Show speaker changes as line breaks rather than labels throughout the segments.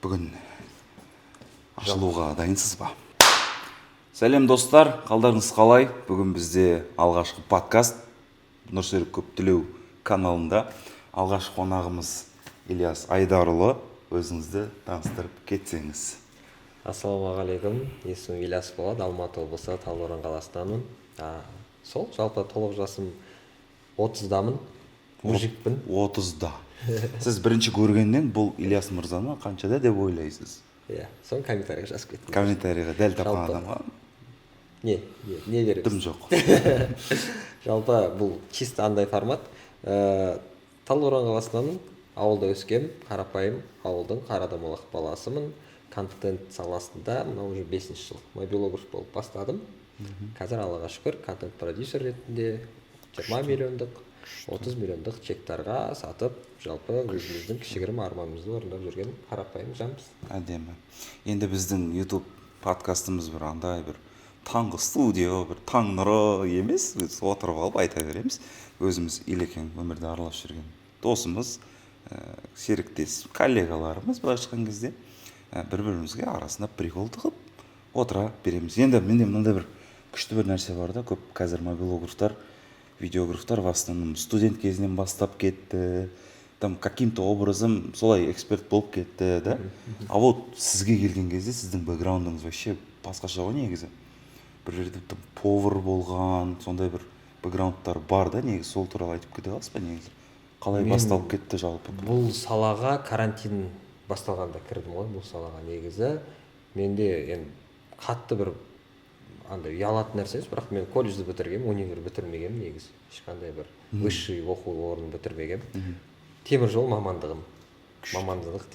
Бүгін ашылуға дайынсыз ба? Сәлем достар, қалдарыңыз қалай? Бүгін бізде алғашқы подкаст Нұрсерік Көптілеу каналында. Алғашқы қонағымыз Ильяс Айдарұлы. Өзіңізді таныстырып кетсеңіз.
Ассалаумағалейкум, есімім Ильяс болады, Алматы облысы Талдықорған қаласынанмын. Сол, жалпы толық жасым 30-дамын, мужикпін.
30-да. Сіз бірінші көргеннен бұл Ильяс мырзаны қаншада деп ойлайсыз?
Иә, соны комментарийға жазып кеттім.
Комментарийға дәл тапқан адамға?
Не береміз?
Дым жоқ.
Жалпы бұл чисто андай формат. Талдықорған қаласынанмын, ауылда өскем, қарапайым ауылдың қарадомалақ баласымын. Контент саласында мына уже 5-ші жыл мобилограф болып бастадым. Қазір Аллаға шүкір контент продюсер ретінде 20 миллиондық, 30 миллиондық чектарға сатып, жалпы өзіміздің кішігірім арманымызды орындап жүрген қарапайым жанбыз.
Әдемі. Енді біздің YouTube подкастымыз бір андай бір таңғы студио, бір таң нұры емес, біз отырып алып айта береміз. Өзіміз илекең өмірде аралас жүрген досымыз, серіктес, коллегаларымыз былай шыққан кезде бір-бірімізге арасында прикол тығып отыра береміз. Енді менде мынандай бір күшті бір нәрсе бар да, көп қазір мобилографтар, видеографтар в основном студент кезінен бастап кетті, там каким-то образом солай эксперт болып кетті, да? А вот сізге келген кезде сіздің бэкграундыңыз вообще басқаша ғой негізі. Бір жерде повар болған, сондай бір бэкграундтар бар да, негізі сол туралы айтып кете аласыз ба негізі? Қалай басталып кетті жалпы?
Бұл салаға карантин басталғанда кірдім ғой, бұл салаға негізі. Менде енді қатты бір андай ұялатын нәрсе емес, бірақ мен колледжді бітіргем, универ бітірмегем негізі. Ешқандай бір высший оқу орнын бітірмегем. Темір жол мамандығы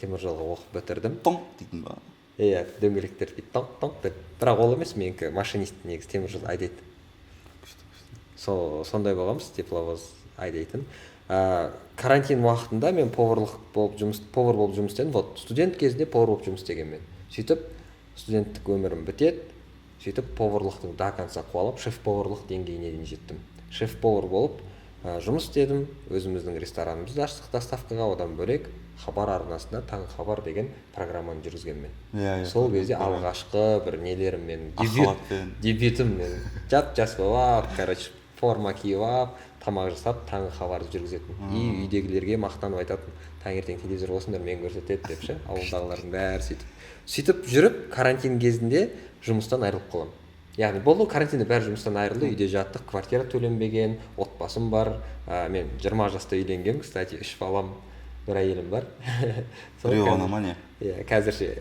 темір жолға оқып бітірдім.
Тоң дейтін ба?
Иә, дөңгелектер дейді, тоң деп. Бірақ ол емес, менікі машинист негізі темір жол айдайды. Сондай болғанбыз, тепловоз айдайтын. Карантин уақытында мен повар болып жұмыс істедім. Вот студент кезінде повар болып жұмыс істеген мен. Сөйтіп студенттік өмірім бітеді. Сөйтіп поварлықтың до конца қуалап шеф-поварлық деңгейіне дейін жеттім. Шеф-повар болып жұмыс істедім. Өзіміздің ресторанымызды аштық доставкаға, одан бөлек хабар арнасында Таң хабар деген программаны жүргізген мен. Сол кезде алғашқы бір нелерім мен дебютім мен жас болып, короче, форма киіп алып, тамақ жасап таңғы хабарды жүргізетін. И үйдегілерге мақтанып айтатын, таңертең телевизор болсыңдар, мен көрсетеді деп ше, ауылдағылардың бәрі сөйтіп жүріп, карантин кезінде жұмыстан айырылып қалам. Яғни болды, карантинде бәрі жұмыстан айырылды, үйде жаттық, квартира төленбеген, отбасым бар. Мен 20 жаста үйленгем, кстати, 3 балам, бір әйелім бар.
Біреу ғана ма не?
Иә, қазірше.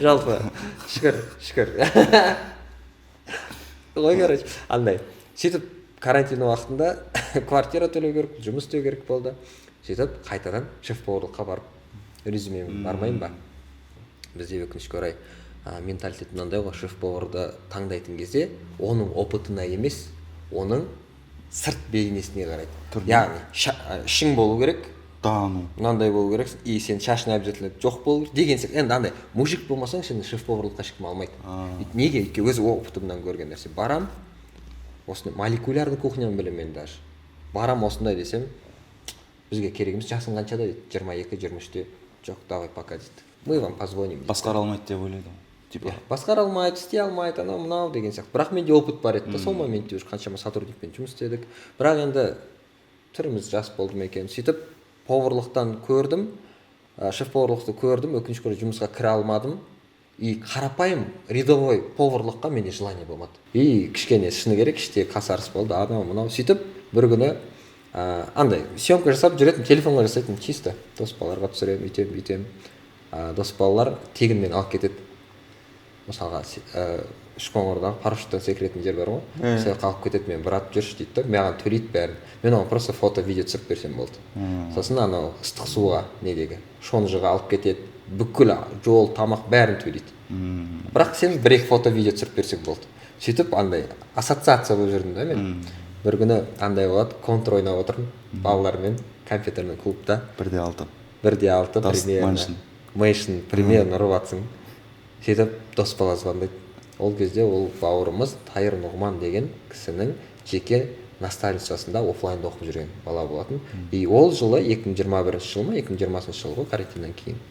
Жалпы, шүкір. Ой, короче, андай. Сөйтіп карантин уақытында квартира төлеу керек, жұмыс істеу керек болды. Сөйтіп қайтадан шеф-поварлыққа барып резюмем бармайын ба? Бізде өкінішке орай менталитет мынандай ғой, шеф-поварды таңдайтын кезде оның опытына емес, оның сырт бейнесіне қарайды. Яғни ішің болу керек, мынандай болу керек, и сен шашың обязательно жоқ болу керек деген сияқты. Енді андай мужик болмасаң, сені шеф-поварлыққа ешкім алмайды. Неге? Өйткені өз опытымнан көрген нәрсе. Барам, осындай молекулярный кухняны білемін мен даже. Барам осындай десем, бізге керек емес, жасың қаншада дейді, 22-23-те. Жоқ, давай пока дейді. Мы вам позвоним.
Басқара алмайды деп ойлайды.
Басқара алмайды, істей алмайды, анау мынау деген сияқты. Бірақ менде опыт бар еді. Сол моментте уже қаншама сотрудникпен жұмыс істедік. Бірақ енді түріміз жас болды ма екен. Сөйтіп поварлықтан көрдім, шеф-поварлықты көрдім, өкінішке орай жұмысқа кіре алмадым. И қарапайым рядовой поварлыққа менде желание болмады. И кішкене шыны керек, іште қасарыс болды, анау мынау. Сөйтіп бір күні андай съемка жасап жүретін, телефонға жасайтын чисто. Дос балаларға түсіремін, үйтем. Дос балалар тегін мен алып кетеді. Мысалға Үшқоңырдағы парашюттан секіретін жер бар ғой. Сол қалып кетеді, мен брат жүрші дейді, маған төлейді бәрін. Мен оған просто фото, видео түсіріп берсем болды. Сосын анау ыстық суға, недегі шонжыға алып кетеді, бүкіл жол, тамақ бәрін төлейді. Бірақ сен бір-екі фото, видео түсіріп берсең болды. Сөйтіп андай ассоциация болып жүрдім да мен. Бір күні андай болады, контр ойнап отырмын балалармен компьютерный клубта.
1:6
примерно. Мэйшн примерно ұрыватсың. Сөйтіп дос бала звондайды. Ол кезде ол бауырымыз Тайыр Нұғман деген кісінің жеке наставничествосында офлайнда оқып жүрген бала болатын. И ол жылы 2021 жыл ма, 2020 жыл ғой, карантиннен кейін.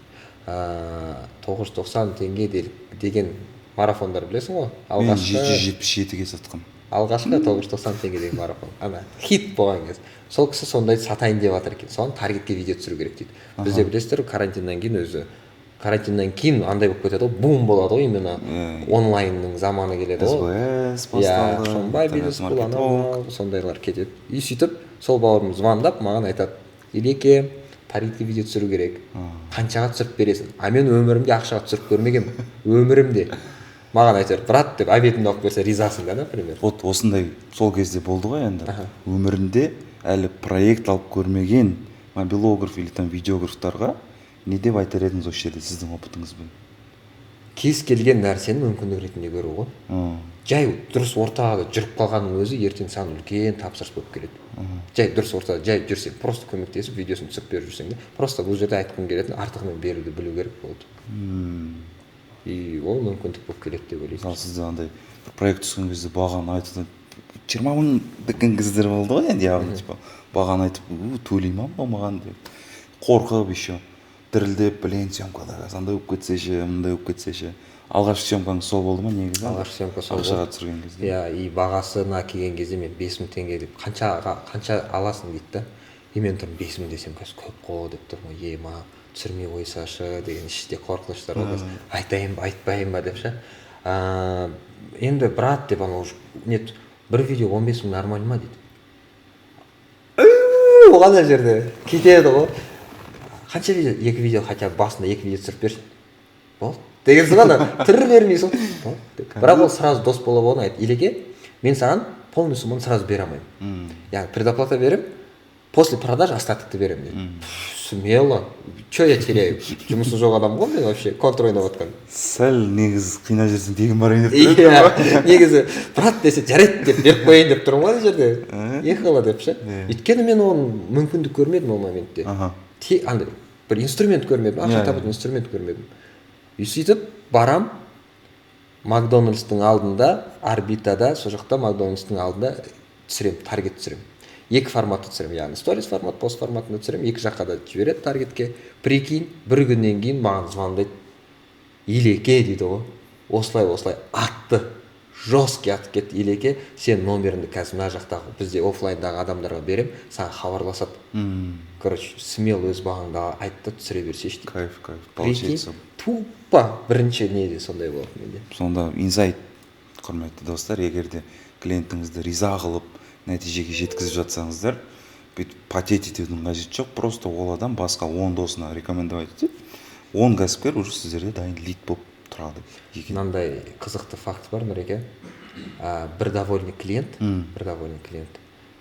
990 теңге деген марафондар білесің ғой?
Мен
Алғашқы
777-ге сатқам.
алғашқы 990 теңге деген марафон. Ана хит болған кез. Сол кісі сондайды сатайын деп жатыр екен. Соған таргетке видео түсіру керек дейді. Бізде білесіздер, карантиннан кейін андай болып кетеді ғой, бум болады ғой, именно онлайнның заманы келеді ғой.
СБС басталды.
Сондай бизнес бұл, анау сондайлар кетеді. И сөйтіп сол бауырым звондап маған айтады: "Илеке, таргетке видео түсіру керек. Қаншаға түсіріп бересің?" А мен өмірімде ақшаға түсіріп көрмегенмін. Өмірімде. Маған айтар: "Брат" деп обедімді алып берсе ризасың да, например.
Вот осындай сол кезде болды ғой енді. Өмірінде әлі проект алып көрмеген мобилограф или там видеографтарға не деп айтар едіңіз осы жерде сіздің опытыңызбен?
Кез келген нәрсені мүмкіндік ретінде көру ғой. Жай дұрыс ортада жүріп қалғанның өзі ертең саған үлкен тапсырыс болып келеді. Жай дұрыс ортада жай жүрсең, просто көмектесіп видеосын түсіріп беріп жүрсең де, просто бұл жерде айтқым келетін артығымен беруді білу керек болды. И ол мүмкіндік болып келеді деп ойлаймын.
Мысалы сізде андай бір проект түскен кезде бағаны айтып 20 мың деген кездер болды ғой енді, яғни типа бағаны айтып төлей ма маған деп қорқып еще дірілдеп, блин, съемкада андай болып кетсе ше, мындай болып кетсе ше. Алғашқы съемкаңыз сол болды ма негізі?
Алғашқы съемка сол болды.
Ақшаға түсірген кезде.
Иә, и бағасына келген кезде мен 5000 теңге деп, қанша аласың дейді да. И мен тұрмын 5000 десем қазір көп қой деп тұрмын ғой. Ма түсірмей қойсашы деген іште қорқыныштар ғой. Айтайын ба, айтпайын ба деп ше. Енді брат деп анау нет, бір видео 15 мың нормально ма дейді. Оған жерде кетеді ғой. Қанша видео, екі видео, хотя бы басында екі видео түсіріп берші. Болды. Деген ғана түрі бермейсің. Бірақ ол сразу дос бола болған айтты: "Илеке, мен саған полный сумманы сразу бере алмаймын. Яғни предоплата берем, после продаж остатокты берем" дейді. Смело. Че я теряю? Жұмысы жоқ адам ғой мен вообще, контр ойнап отқан.
Сәл негізі қинап жүрсің тегін барайын деп
тұрады. Иә, негізі брат десе жарайды деп беріп қояйын деп тұрмын ғой ана жерде. Ехала деп ше. Өйткені мен оның мүмкіндік көрмедім ол моментте. Андай бір инструмент көрмедім, ақша табатын инструмент көрмедім. И сөйтіп барам, Макдональдстың алдында, орбитада, сол жақта Макдональдстың алдында түсірем, таргет түсірем. Екі форматты түсірем, яғни сторис формат, пост форматында түсірем, екі жаққа да жібереді таргетке. Прикинь, бір күннен кейін маған звондайды: "Илеке" дейді ғой, осылай атты, жесткий атып кетті. "Илеке, сен номеріңді қазір мына жақтағы бізде офлайндағы адамдарға берем, саған хабарласады." Короче, смело өз бағаңды айтты, түсіре берсеші дейді.
Кайф, получается.
Тупо бірінші неде сондай болды менде.
Сонда инсайт, құрметті достар, егерде клиентіңізді риза қылып нәтижеге жеткізіп жатсаңыздар, бүйтіп патет етудің қажеті жоқ, просто ол адам басқа 10 досына рекомендовать етеді, 10 кәсіпкер уже сіздерде дайын лид болып тұрады.
Мынандай қызықты факт бар, Нұреке. Бір довольный клиент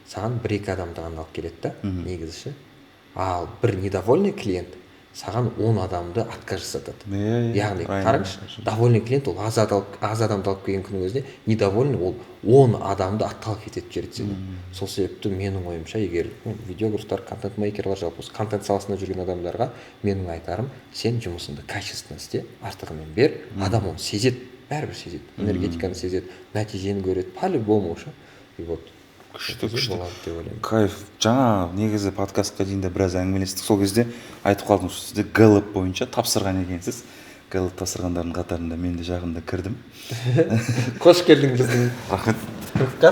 саған 1-2 адамды ғана алып келеді да, негізі ше. Ал бір недовольный клиент саған 10 адамды отказ жасатады. Яғни қараңызшы, довольный клиент ол аз адамды алып келген күннің өзінде, недовольный ол 10 адамды отталкивать етіп жібереді сені. Сол себепті менің ойымша, егер видеографтар, контент-мейкерлер, жалпы контент саласында жүрген адамдарға менің айтарым: сен жұмысыңды качественно істе, артығымен бер, адам оны сезеді, бәрібір сезеді, энергетиканы сезеді, нәтижені көреді, по-любому ше. И вот күшті болады деп ойлаймын.
Кайф. Жаңа негізі подкастқа дейін де біраз әңгімелестік. Сол кезде айтып қалдым, сізде Gallup бойынша тапсырған екенсіз. Gallup тапсырғандардың қатарында мен де жағында кірдім.
Қош келдің біздің
клубқа.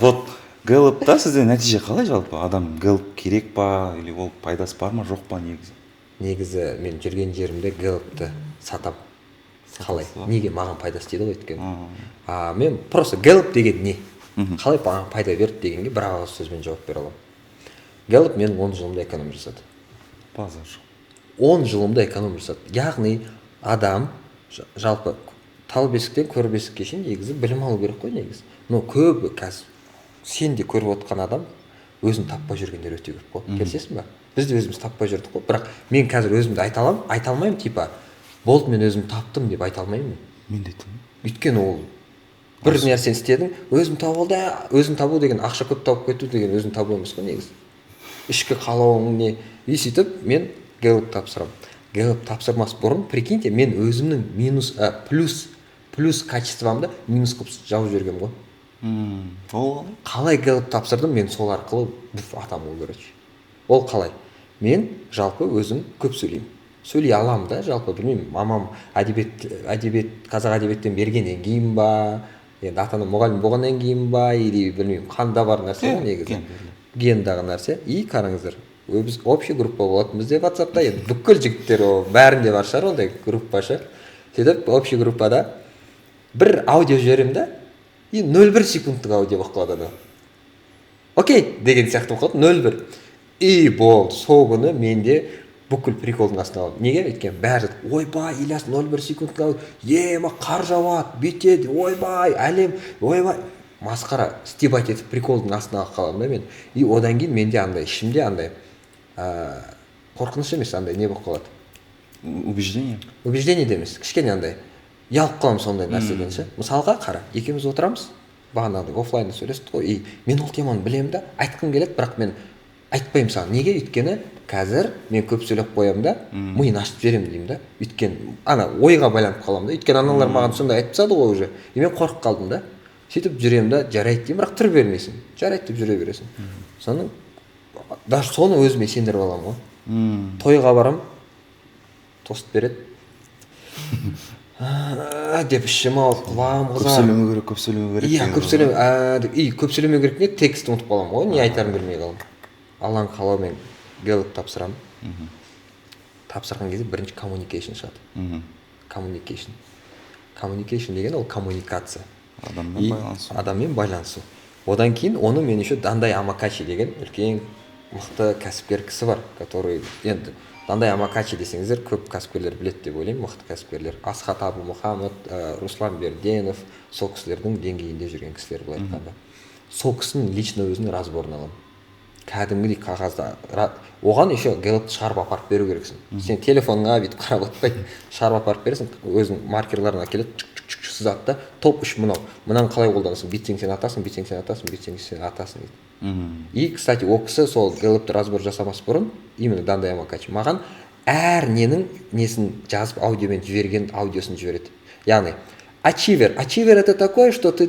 Вот Gallup-та сізде нәтиже қалай жалпы? Адам Gallup керек па, или ол пайдасы бар ма, жоқ па негізі?
Негізі мен жүрген жерімде Gallup-ты сатам. Қалай? Неге маған пайдасы тиді ғой өйткені. Мен просто Gallup деген не? Қалай маған пайда берді дегенге бір ауыз сөзбен жауап бере аламын. Gallup мен 10 жылымда эконом жасады.
Базар жоқ.
10 жылымда эконом жасады. Яғни адам жалпы тал бесіктен көр бесікке шейін негізі білім алу керек қой негізі. Но көбі қазір сен де көріп отқан адам өзін таппай жүргендер өте көп қой. Келісесің ба? Біз де өзіміз таппай жүрдік қой. Бірақ мен қазір өзімді айта алмаймын, типа болды мен өзім таптым деп айта алмаймын.
Мен де айтамын.
Өйткені ол бір нәрсені істедің, өзім табылды, өзім табу деген ақша көп тауып кету деген өзім табу емес қой негізі. Ішкі қалауың не. И сөйтіп мен Gallup тапсырамын. Gallup тапсырмас бұрын, прикиньте, мен өзімнің плюс качествомды минус қылып жауып жібергем ғой.
Ол
қалай Gallup тапсырдым, мен сол арқылы адам ол короче. Ол қалай? Мен жалпы өзім көп сөйлеймін. сөйлей аламын да, жалпы білмеймін, мамам әдебиет қазақ әдебиеттен бергеннен кейін ба, енді ата анам мұғалім болғаннан кейін ба, или білмеймін, қанда бар нәрсе ғой негізі, гендағы нәрсе. И қараңыздар, біз общий группа болатын бізде WhatsApp'та, енді бүкіл жігіттер бәрінде бар шығар ондай группа ше. Сөйтіп общий группада бір аудио жіберемін да, и 0,1 секундтық аудио болып қалады ана. Окей деген сияқты болып қалды, 0,1. И болды, сол күні менде бүкіл приколдың астына алды. Неге? Өйткені бәрі ойбай, Ильяс 0,1 секундтық аудио, қар жауады, бүйтеді, ойбай, әлем, ойбай. Масқара стебать етіп приколдың астына қаламын да мен. И одан кейін менде андай, ішімде андай қорқыныш емес, андай не болып қалады. Убеждение де емес, кішкене андай ұялып қаламын сондай нәрседен ше. Мысалға қара, екеуміз отырамыз, бағанағыдай офлайнда сөйлестік қой, и мен ол теманы білемін да, айтқым келеді, бірақ мен айтпаймын саған. Неге? Өйткені қазір мен көп сөйлеп қоямын да, миын ашып жіберемін деймін да. Өйткені ана ойға байланып қаламын да. Өйткені аналар маған сондай айтып тастады ғой уже. И мен қорқып қалдым да. Сөйтіп жүремін да, жарайды деймін, бірақ түр бермейсің. Жарайды деп жүре бересің. Соны даже соны өзіме сендіріп аламын ғой. Тойға барам, тост береді. Деп ішім ауырып, құлағым қызарып.
Көп сөйлемеу керек.
Иә, көп сөйлемеу керек не, текстті ұмытып қаламын ғой, не айтарым білмей қаламын. Алланың қалауымен Гэллоп тапсырамын. Тапсырған кезде бірінші communication шығады. Communication деген ол коммуникация. Адаммен байланысу. Одан кейін оны мен еще Дандай Амакачи деген үлкен мықты кәсіпкер кісі бар, который енді Дандай Амакачи десеңіздер көп кәсіпкерлер біледі деп ойлаймын, мықты кәсіпкерлер. Асхат Абу-Мұхаммед, Руслан Берденов, сол кісілердің деңгейінде жүрген кісілер былай айтқанда. Сол кісінің лично өзінің разборын аламын. Кәдімгідей қағазда, оған еще Гэллопты шығарып апарып беру керексің. Сен телефоныңа бүйтіп қарап отырмай, шығарып апарып бересің, өзің маркерларына келеді, сызады да, топ 3 мынаны қалай қолданасың, бүйтсең сен атасың, бүйтсең сен атасың, бүйтсең сен атасың дейді. И, кстати, ол кісі сол Гэллопты разбор жасамас бұрын, именно Дандай Амакачи маған әр несін жазып аудиомен жіберген аудиосын жібереді. Яғни, Achiever это такое, что ты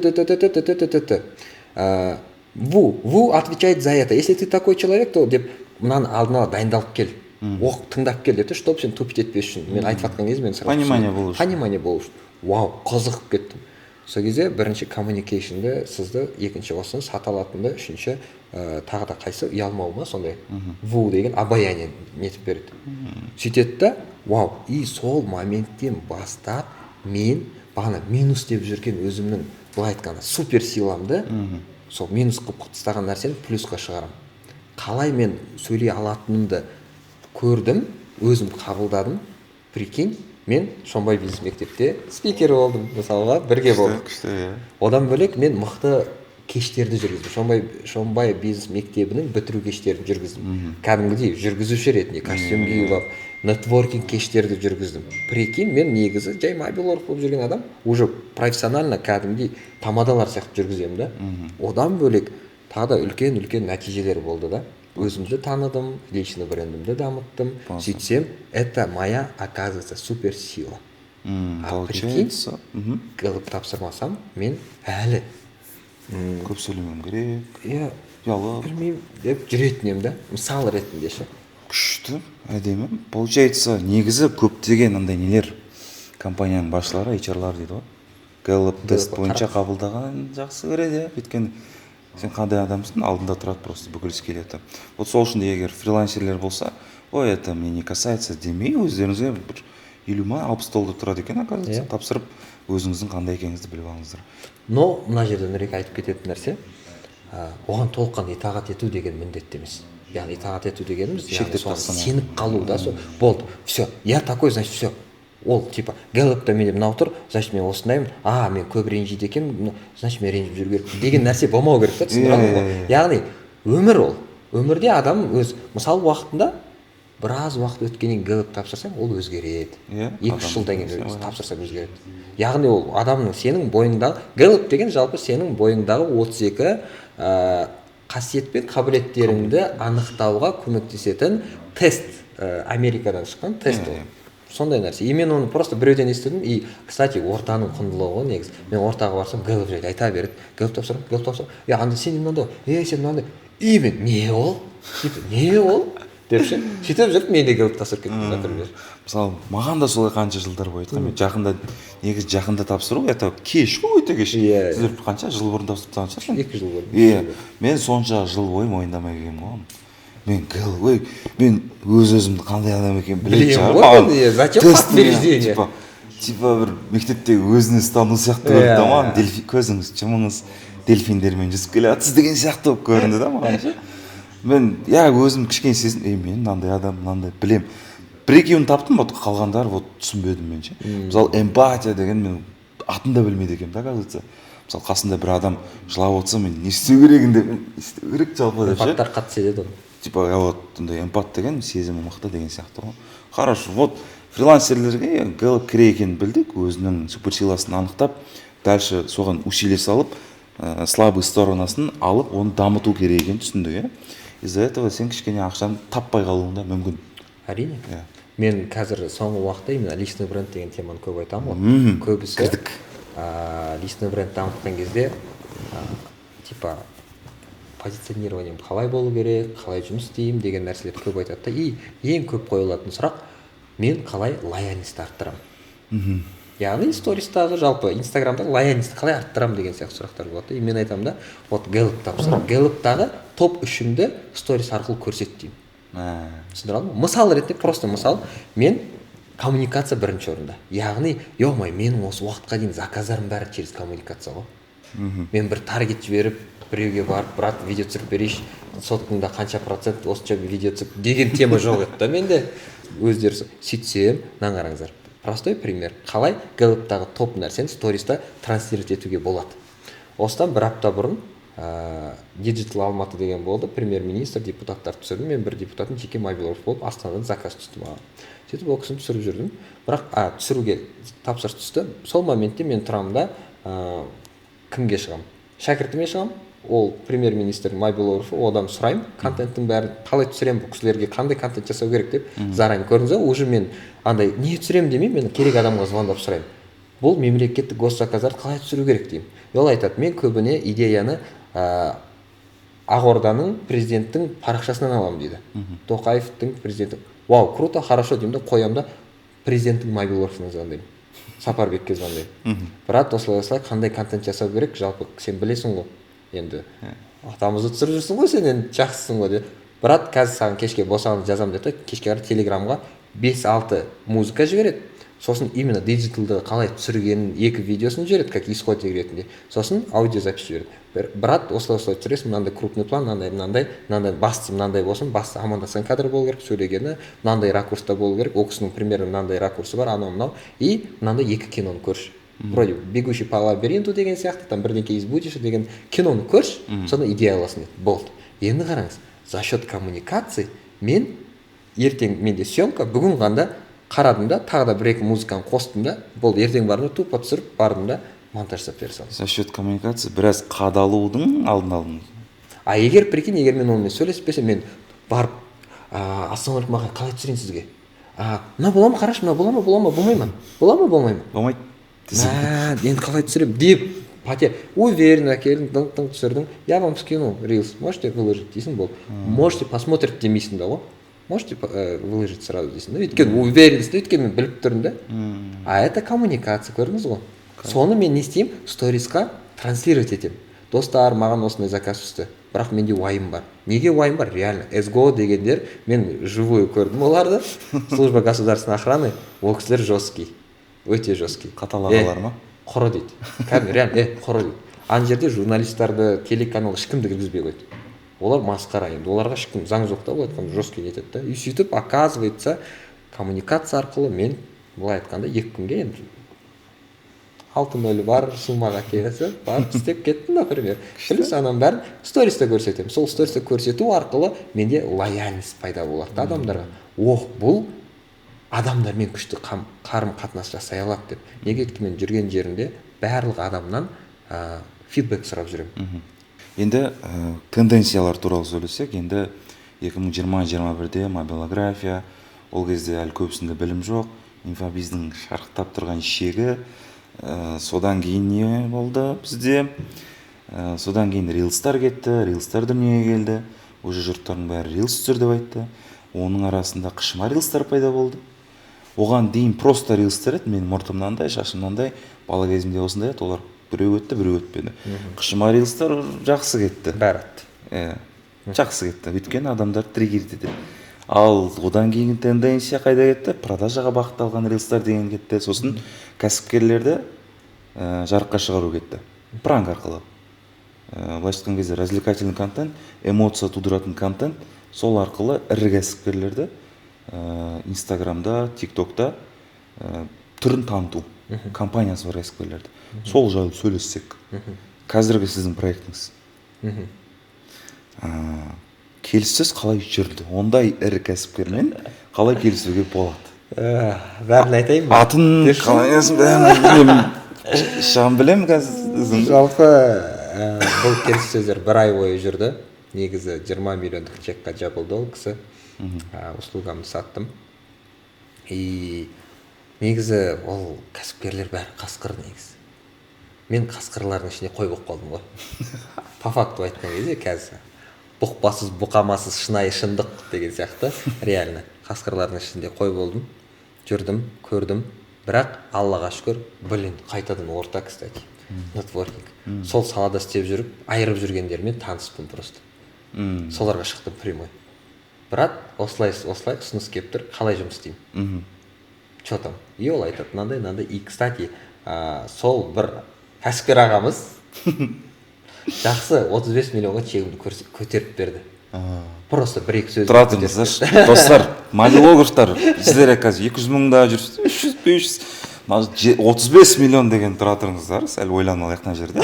Ву отвечает за это. Если ты такой человек, то деп мынаны алдын ала дайындалып кел. Оқып тыңдап кел деп, чтоб сен тупить етпес үшін. Мен айтып жатқан кезде мен сразу понимание болу үшін. Вау, қызығып кеттім. Сол кезде бірінші communication'ды сызды, екінші осыны сата алатынды, үшінші тағы да қайсы ұялмау ма сондай. Ву деген обаяние нетіп береді. Сөйтеді да, вау, и сол моменттен бастап мен бағана минус деп жүрген өзімнің былай айтқанда супер силамды сол минус қылып тастаған нәрсені плюсқа шығарамын. Қалай мен сөйлей алатынымды көрдім, өзім қабылдадым. Прикинь, мен Шонбай бизнес мектепте спикер болдым, мысалға, бірге болдық. Одан бөлек мен мықты кештерді жүргіздім. Шонбай бизнес мектебінің бітіру кештерін жүргіздім. Кәдімгідей жүргізуші ретінде костюм киіп алып, нетворкинг кештерді жүргіздім. Прикинь, мен негізі жай мобилорг болып жүрген адам, уже профессионально кәдімгідей тамадалар сияқты жүргіземін да. Одан бөлек тағы да үлкен нәтижелер болды да. Өзімді таныдым, лично брендімді дамыттым. Сөйтсем, это моя, оказывается, супер сила. А прикинь, Гэллоп тапсырмасам, мен әлі
көп сөйлемем керек.
Иә,
ұялып,
білмеймін деп жүретін едім да. Мысал ретінде ше.
Күшті, әдемі. Получается, негізі көптеген андай нелер компанияның басшылары, HR-лар дейді ғой. Гэллоп тест бойынша қабылдаған жақсы көреді. Өйткені сен қандай адамсың, алдында тұрады просто бүкіл скелеті. Вот сол үшін егер фрилансерлер болса, ой, это мне не касается демей, өздеріңізге бір 50 ма 60 доллар тұрады екен, оказывается, тапсырып өзіңіздің қандай екеніңізді біліп алыңыздар.
Но мына жерде Нұрек айтып кететін нәрсе, оған толыққанды итағат ету деген міндетті емес. Яғни итағат ету дегеніміз сеніп қалу да, болды, все, я такой, значит, все. Ол типа Гэллопта менде мынау тұр, значит мен осындаймын, мен көп ренжиді екенмін, значит мен ренжіп жүру керек деген нәрсе болмау керек та, түсіндіресің ғой. Яғни өмір ол. Өмірде адам өз мысалы уақытында біраз уақыт өткеннен Гэллоп тапсырсаң, ол өзгереді. 2-3 жылдан кейін тапсырсаң өзгереді. Яғни ол адамның сенің бойыңдағы Гэллоп деген жалпы сенің бойыңдағы 32 қасиет пен қабілеттеріңді анықтауға көмектесетін тест. Америкадан шыққан тест ол. Сондай нәрсе. И мен оны просто біреуден естідім. И, кстати, ортаның құндылығы негіз. Мен ортаға барсам, Гэллоп жайды айта береді. Гэллоп тапсырам. Анда сен мынандай, сен мынандай. И мен, не ол? Не ол? деп ше сөйтіп жүріп мен де келіп тапсырып кеттім например.
мысалы маған да солай қанша жылдар бойы айтқан мен жақында негізі жақында тапсыру это кеш қой өте кеш.
Иә.
Сіздер қанша жыл бұрын тапсырған шығарсың?
2 жыл бұрын.
Иә. Мен сонша жыл бойы мойындамай келгенмін ғой. Мен ой, мен өзімді қандай адам екенін білетін шығармын.
Зачем подтверждение?
Типа бір мектептегі өзін тану сияқты көрінді да маған. Көзіңіз жұмыңыз дельфиндермен жүзіп келе жатсыз деген сияқты болып көрінді да маған ше. Мен өзім кішкене сезім, мен мынандай адам, мынандай білем. Бір-екеуін таптым, вот қалғандары вот түсінбедім мен ше. Мысалы эмпатия деген мен атын да білмейді екенмін да, оказывается. Мысалы қасында бір адам жылап отырса мен не істеу керегін деп, не істеу керек жалпы деп ше.
Эмпаттар қатты сезеді ғой.
Типа вот андай эмпат деген сезімі мықты деген сияқты ғой. Хорошо, вот фрилансерлерге Гэллоп керек екенін білдік, өзінің суперсиласын анықтап, дальше соған усилие салып, слабый сторонасын алып, оны дамыту керек екенін түсіндік, иә. Из-за этого сен кішкене ақшаны таппай қалуың да мүмкін.
Әрине. Мен қазір соңғы уақытта именно личный бренд деген теманы көп айтамын ғой. Көбісі личный бренд дамытқан кезде типа позиционированием қалай болу керек, қалай жұмыс істеймін деген нәрселерді көп айтады да. И ең көп қойылатын сұрақ мен қалай лояльность арттырамын. Яғни стористағы жалпы инстаграмдағы лояльность қалай арттырамын деген сияқты сұрақтар болады да. И мен айтамын да, вот Гэллоп тапсыр. Гэллоптағы топ 3-іңді сторис арқылы көрсет деймін. Түсіндіре алдың ба? Мысал ретінде просто мысал, мен коммуникация бірінші орында. Яғни, ё-май, менің осы уақытқа дейін заказдарым бәрі через коммуникация ғой. Мен бір таргет жіберіп, біреуге барып, брат, видео түсіріп берейінші, соткаңда қанша процент осынша видео түсіп деген тема жоқ еді да менде. Өздері сөйтсем, мынаны қараңыздар. Простой пример. Қалай Гэллоптағы топ нәрсені сториста транслировать етуге болады. Осыдан бір апта бұрын Digital Алматы деген болды, премьер-министр, депутаттар түсірді. Мен бір депутаттың жеке мобилов болып Астанадан заказ түсті маған. Сөйтіп ол кісіні түсіріп жүрдім. Бірақ түсіруге тапсырыс түсті. Сол моментте мен тұрамын да кімге шығамын? Шәкіртіме шығамын. Ол премьер-министр Майбелоров, одан сұраймын, контенттің бәрін қалай түсіремін, бұл кісілерге қандай контент жасау керек деп заранее көрдіңіз ба? Уже мен андай не түсіремін демеймін, мен керек адамға звондап сұраймын. Бұл мемлекеттік госзаказдарды қалай түсіру керек деймін. Ол айтады, мен көбіне идеяны Ақорданың президенттің парақшасынан аламын дейді. Тоқаевтың президенті. Вау, круто, хорошо деймін да, қоямын да президенттің Майбелоровына звондаймын. Сапарбекке звондаймын. Брат, осылай қандай контент жасау керек, жалпы сен білесің ғой. Енді атамызды түсіріп жүрсің ғой, сен енді жақсысың ғой деп. Брат, қазір саған кешке босанып жазамын деді, кешке қарай телеграмға 5-6 музыка жібереді. Сосын именно диджиталды қалай түсіргенін 2 видеосын жібереді, как исходник ретінде. Сосын аудиозапись жібереді. Брат, осылай түсіресің, мынандай крупный план, мынандай басты мынандай болсын, басты амандасқан кадр болу керек, сөйлегені мынандай ракурста болу керек, ол кісінің примерно мынандай ракурсы бар, анау и мынандай 2 киноны көрші. Вроде бегущий по лабиринту деген сияқты, там бірдеңке из будущего деген киноны көрші, соны идея аласың деді. Болды. Енді қараңыз, за счет коммуникации мен ертең менде съемка, бүгін ғанда қарадым да, тағы да 1-2 музыканы қостым да, болды, ертең бардым да, тупо түсіріп бардым да, монтаж жасап бере салдым.
За счет коммуникации біраз қадалудың алдын алдыңыз.
Егер прикинь, егер мен онымен сөйлеспесем, мен барып, ассалаумағалейкум ағай, қалай түсірейін сізге? Мына бола ма, қарашы, мына бола ма, болмай ма? Бола ма, болмай ма?
Болмайды.
Енді қалай түсіремін деп, уверенно келдің, дың түсірдің, я вам скину рилс, можете выложить дейсің, болды. Можете посмотреть демейсің да ғой. Можете выложить сразу дейсің да. Өйткені уверенность, өйткені мен біліп тұрмын да. Это коммуникация, көрдіңіз ғой. Соны мен не істеймін? Сторисқа транслировать етемін. Достар, маған осындай заказ түсті. Бірақ менде уайым бар. Неге уайым бар? Реально. СГО дегендер, мен живую көрдім оларды. Служба государственной охраны, ол кісілер жесткий. Өте жесткий.
Қатал ағалар ма?
Құры дейді. Кәдімгі реально, құры дейді. Ана жерде журналистерді, телеканал ешкімді кіргізбей қойды. Олар масқара енді. оларға ешкім заң жоқ та, былай айтқанда жесткий нетеді да. И сөйтіп, оказывается, коммуникация арқылы мен былай айтқанда 2 күнге енді 6-0 бар суммаға келесі барып істеп кеттім, например. Плюс ананың бәрін стористе көрсетемін. Сол стористе көрсету арқылы менде лояльность пайда болады адамдарға. Бұл адамдармен күшті қарым-қатынас жасай алады деп. Неге өйткені мен жүрген жерінде барлық адамнан фидбек сұрап жүремін.
Енді тенденциялар туралы сөйлесек, енді 2020-21-де мобилография, ол кезде әлі көбісінде білім жоқ, инфобиздің шарықтап тұрған шегі, содан кейін не болды бізде? Содан кейін рилстар кетті, рилстар дүниеге келді, уже жұрттардың бәрі рилс түсір деп айтты. оның арасында қышыма рилстар пайда болды. Оған дейін просто рилстар еді, менің мұртым мынандай, шашым мынандай, бала кезімде осындай еді, олар біреу өтті, біреу өтпеді. Қышыма рилстар жақсы кетті.
бәрі
Жақсы кетті, өйткені адамдар триггердеді. Ал одан кейінгі тенденция қайда кетті? Продажаға бағытталған рилстар деген кетті. Сосын кәсіпкерлерді жарыққа шығару кетті. Пранк арқылы. Былайша айтқан кезде развлекательный контент, эмоция тудыратын контент, сол арқылы ірі кәсіпкерлерді Инстаграмда, ТикТокта түрін таныту. Компаниясы бар кәсіпкерлерді. Сол жайлы сөйлессек. Қазіргі сіздің проектіңіз. Келіссөз қалай жүрді? Ондай ірі кәсіпкермен қалай келісуге болады?
бәрін айтайын ба?
Атын қалай білемін. Шағын білемін қазір.
Жалпы бұл келіссөздер 1 ай бойы жүрді. Негізі 20 миллиондық чекқа жабылды ол кісі. Услугамды саттым. И негізі ол кәсіпкерлер бәрі қасқыр негізі. Мен қасқырлардың ішіне қой болып қалдым ғой. По факту айтқан кезде қазір бұқпасыз, бұқамасыз, шынайы шындық деген сияқты. Реально қасқырлардың ішінде қой болдым. Жүрдім, көрдім. Бірақ Аллаға шүкір, қайтадан орта, кстати. Нетворкинг. Сол салада істеп жүріп, айырып жүргендермен таныспын просто. Соларға шықтым прямой. Брат, осылай ұсыныс келіп тұр, қалай жұмыс істеймін? Че там? И ол айтады, мынандай. И, кстати, сол бір кәсіпкер ағамыз жақсы 35 миллионға чегімді көтеріп берді. Просто 1-2 сөз.
Тұра тұрыңыздар, достар, мобилографтар, сіздер қазір 200 мыңда жүрсіз, 300, 500, 35 миллион деген тұра тұрыңыздар, сәл ойланып алайық мына жерде.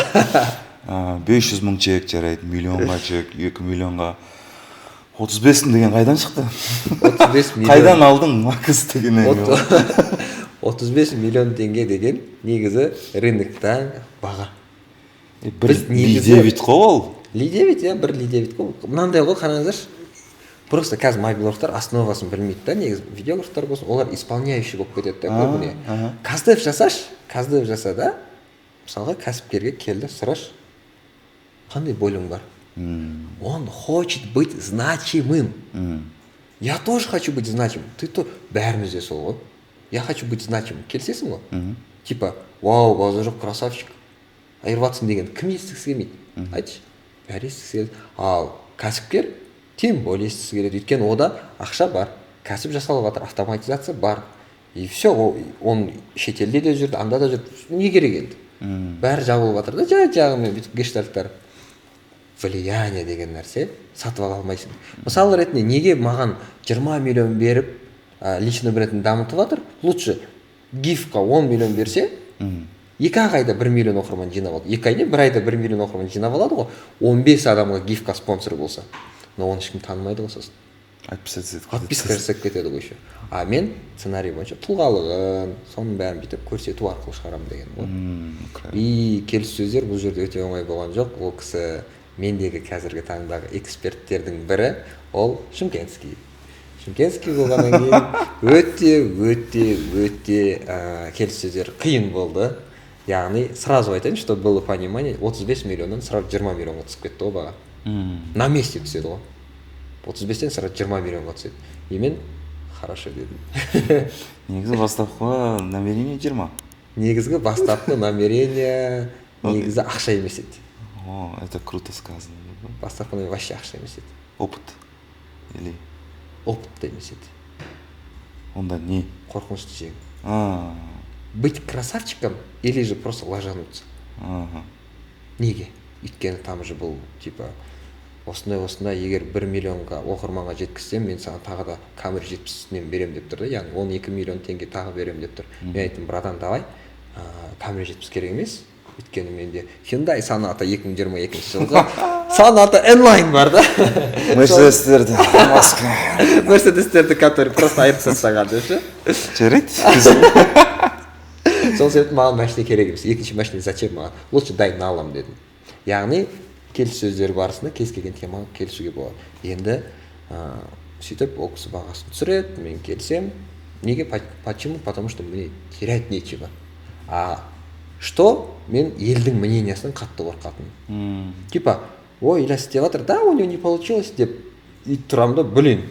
500 мың чек жарайды, миллионға чек, 2 миллионға. 35 мың деген қайдан шықты?
35 миллион.
Қайдан алдың макс деген?
35 миллион теңге деген негізі рыноктан баға.
Бір Ли-9 қой ол.
Ли-9, бір Ли-9 қой. Мынандай ғой, қараңыздаршы. Просто қазір мобилографтар основасын білмейді да, негізі видеографтар болсын, олар исполняющий болып кетеді да көбіне. Каздев жаса да, мысалға кәсіпкерге келді, сұраш, қандай болың бар? Он хочет быть значимым. Я тоже хочу быть значимым. Ты то бәрімізде сол ғой. Я хочу быть значимым. Келсесің ғой? Типа, вау, базаржоқ красавчик. Айырватсың деген кім естігісі келмейді? Айтшы. Бәрі естігісі келеді. Ал кәсіпкер тем более естігісі келеді. Өйткені ода ақша бар. Кәсіп жасалып жатыр, автоматизация бар. И все, он шетелде де жүрді, анда да жүрді. Не керек енді? Бәрі жабылып жатыр да, жағымен бүйтіп гештальттар. Влияние деген нәрсе сатып ала алмайсың. Мысалы ретінде неге маған 20 миллион беріп личный брендін дамытып жатыр? Лучше гифқа 10 миллион берсе, 2 айда 1 миллион оқырман жинап алады. 2 айда 1 айда 1 миллион оқырман жинап алады ғой. 15 адамға гифқа спонсор болса. Но оны ешкім танымайды ғой сосын. Отписка жасап кетеді ғой еще. А мен сценарий бойынша тұлғалығын, соның бәрін бүйтіп көрсету арқылы шығарамын деген ғой. И келіссөздер бұл жерде өте оңай болған жоқ. Ол кісі мендегі қазіргі таңдағы эксперттердің бірі, ол Шымкентский. Шымкентский болғаннан кейін өте келіссөздер қиын болды. Яғни, сразу айтайын, что было понимание, 35 миллионнан сразу 20 миллионға түсіп кетті ол баға. На месте түседі ғой. 35-тен сразу 20 миллионға түседі. И мен хорошо дедім.
Негізі бастапқы намерение 20.
Негізгі бастапқы намерение, негізі ақша емес еді.
О, это круто сказано.
Бастапқы вообще ақша емес еді.
Опыт. Или?
Опыт та емес еді.
Онда не?
Қорқынышты жең. Быть красавчиком или же просто лажануться? Неге? Өйткені там же бұл, типа, осындай, егер 1 миллионға оқырманға жеткізсем, мен саған тағы да камера 70-нен берем деп тұр да, яғни 12 миллион теңге тағы берем деп тұр. Мен айттым, братан, давай, камера 70 керек емес, өйткені менде Hyundai Sonata 2022 жылғы Sonata N-Line бар да.
Мерседестерді, маска.
Мерседестерді, который просто айырып састаған деп ше.
Жарайды.
Сол себепті маған машина керек емес. Екінші машина зачем маған? Лучше дай налам дедім. Яғни келіссөздер барысында кез келген темаға келісуге болады. Енді сөйтіп ол кісі бағасын түсіреді, мен келсем. Неге? Почему? Потому что мне терять нечего. А что? Мен елдің мнениясынан қатты қорқатынмын. Типа, ой, Ильяс істеп жатыр, да, у него не получилось деп. И тұрамын да, блин,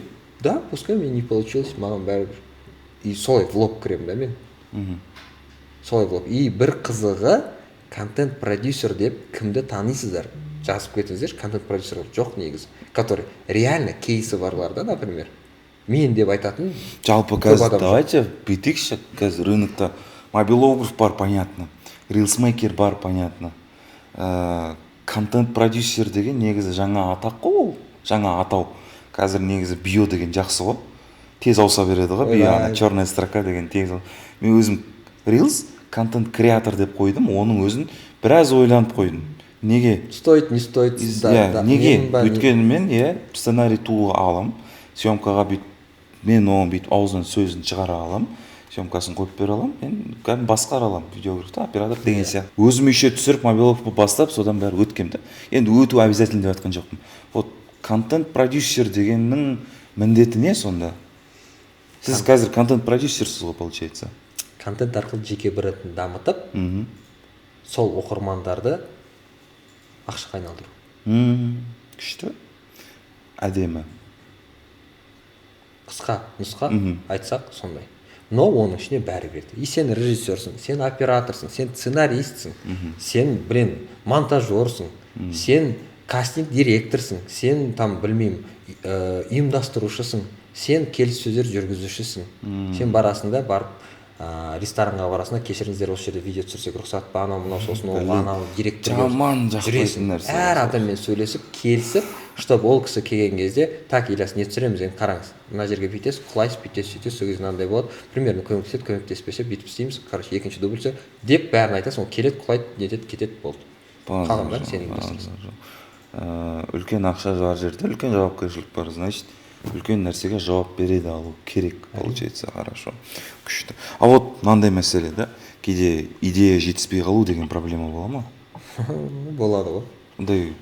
да, пускай мне не получилось, маған бәрібір. И солай влог кіремін да мен. Солай влог. И бір қызығы, контент продюсер деп кімді танисыздар? Жазып кетіңіздер, контент продюсер жоқ негізі. Который реально кейсы барлар да, например. Мен деп айтатын.
Жалпы қазір давайте бүйтейікші, қазір рынокта мобилограф бар, понятно. Рилсмейкер бар, понятно. Контент продюсер деген негізі жаңа атақ қой ол. Жаңа атау. Қазір негізі био деген жақсы ғой. Тез ауса береді ғой. Био, черная строка деген тез. Мен өзім Reels контент креатор деп қойдым. Оның өзін біраз ойланып қойдым. Неге?
Стоит, не стоит.
Неге? Өйткені мен сценарий тулы алам. Съемкаға бүйтіп, мен оның бүйтіп аузынан сөзін шығара алам. Съемкасын қойып бере алам. Мен кәдімгі басқара алам. Видеографта, оператор деген сияқты. Өзім еще түсіріп, мобиловка бастап, содан бәрі өткем да. Енді өту обязательно деп айтқан жоқпын. Вот контент продюсер дегеннің міндеті не сонда? Сіз қазір контент продюсерсіз ғой, получается.
Контент арқылы жеке брендін дамытып, сол оқырмандарды ақшаға айналдыру.
Күшті. Әдемі.
Қысқа нұсқа айтсақ сондай. Но оның ішіне бәрі берді. И сен режиссерсің, сен операторсың, сен сценаристсің, сен, монтажерсың, сен кастинг директорсың, сен там білмеймін, ұйымдастырушысың, сен келіссөздер жүргізушісің. Сен барасың да барып ресторанға барасың да, кешіріңіздер осы жерде видео түсірсек рұқсат па, анау мынау сосын ол анау директорға жүресің. Әр адаммен сөйлесіп, келісіп, чтобы ол кісі келген кезде, так, Ильяс, не түсіреміз, енді қараңыз, мына жерге бүйтесіз, құлайсыз, бүйтесіз, сөйтесіз, сол кезде мынандай болады, примерно көмектеспесе, бүйтіп істейміз, короче, екінші дубльсе деп бәрін айтасың, ол келеді, құлайды, нетеді, кетеді, болды. Қалғандар сенің ұйымдастырасың.
Үлкен ақша бар жерде үлкен жауапкершілік бар, значит, үлкен нәрсеге жауап береді алу керек, получается, хорошо. Күшті. А вот мынандай мәселе да, кейде идея жетіспей қалу деген проблема бола ма?
Болады ғой.
Ондай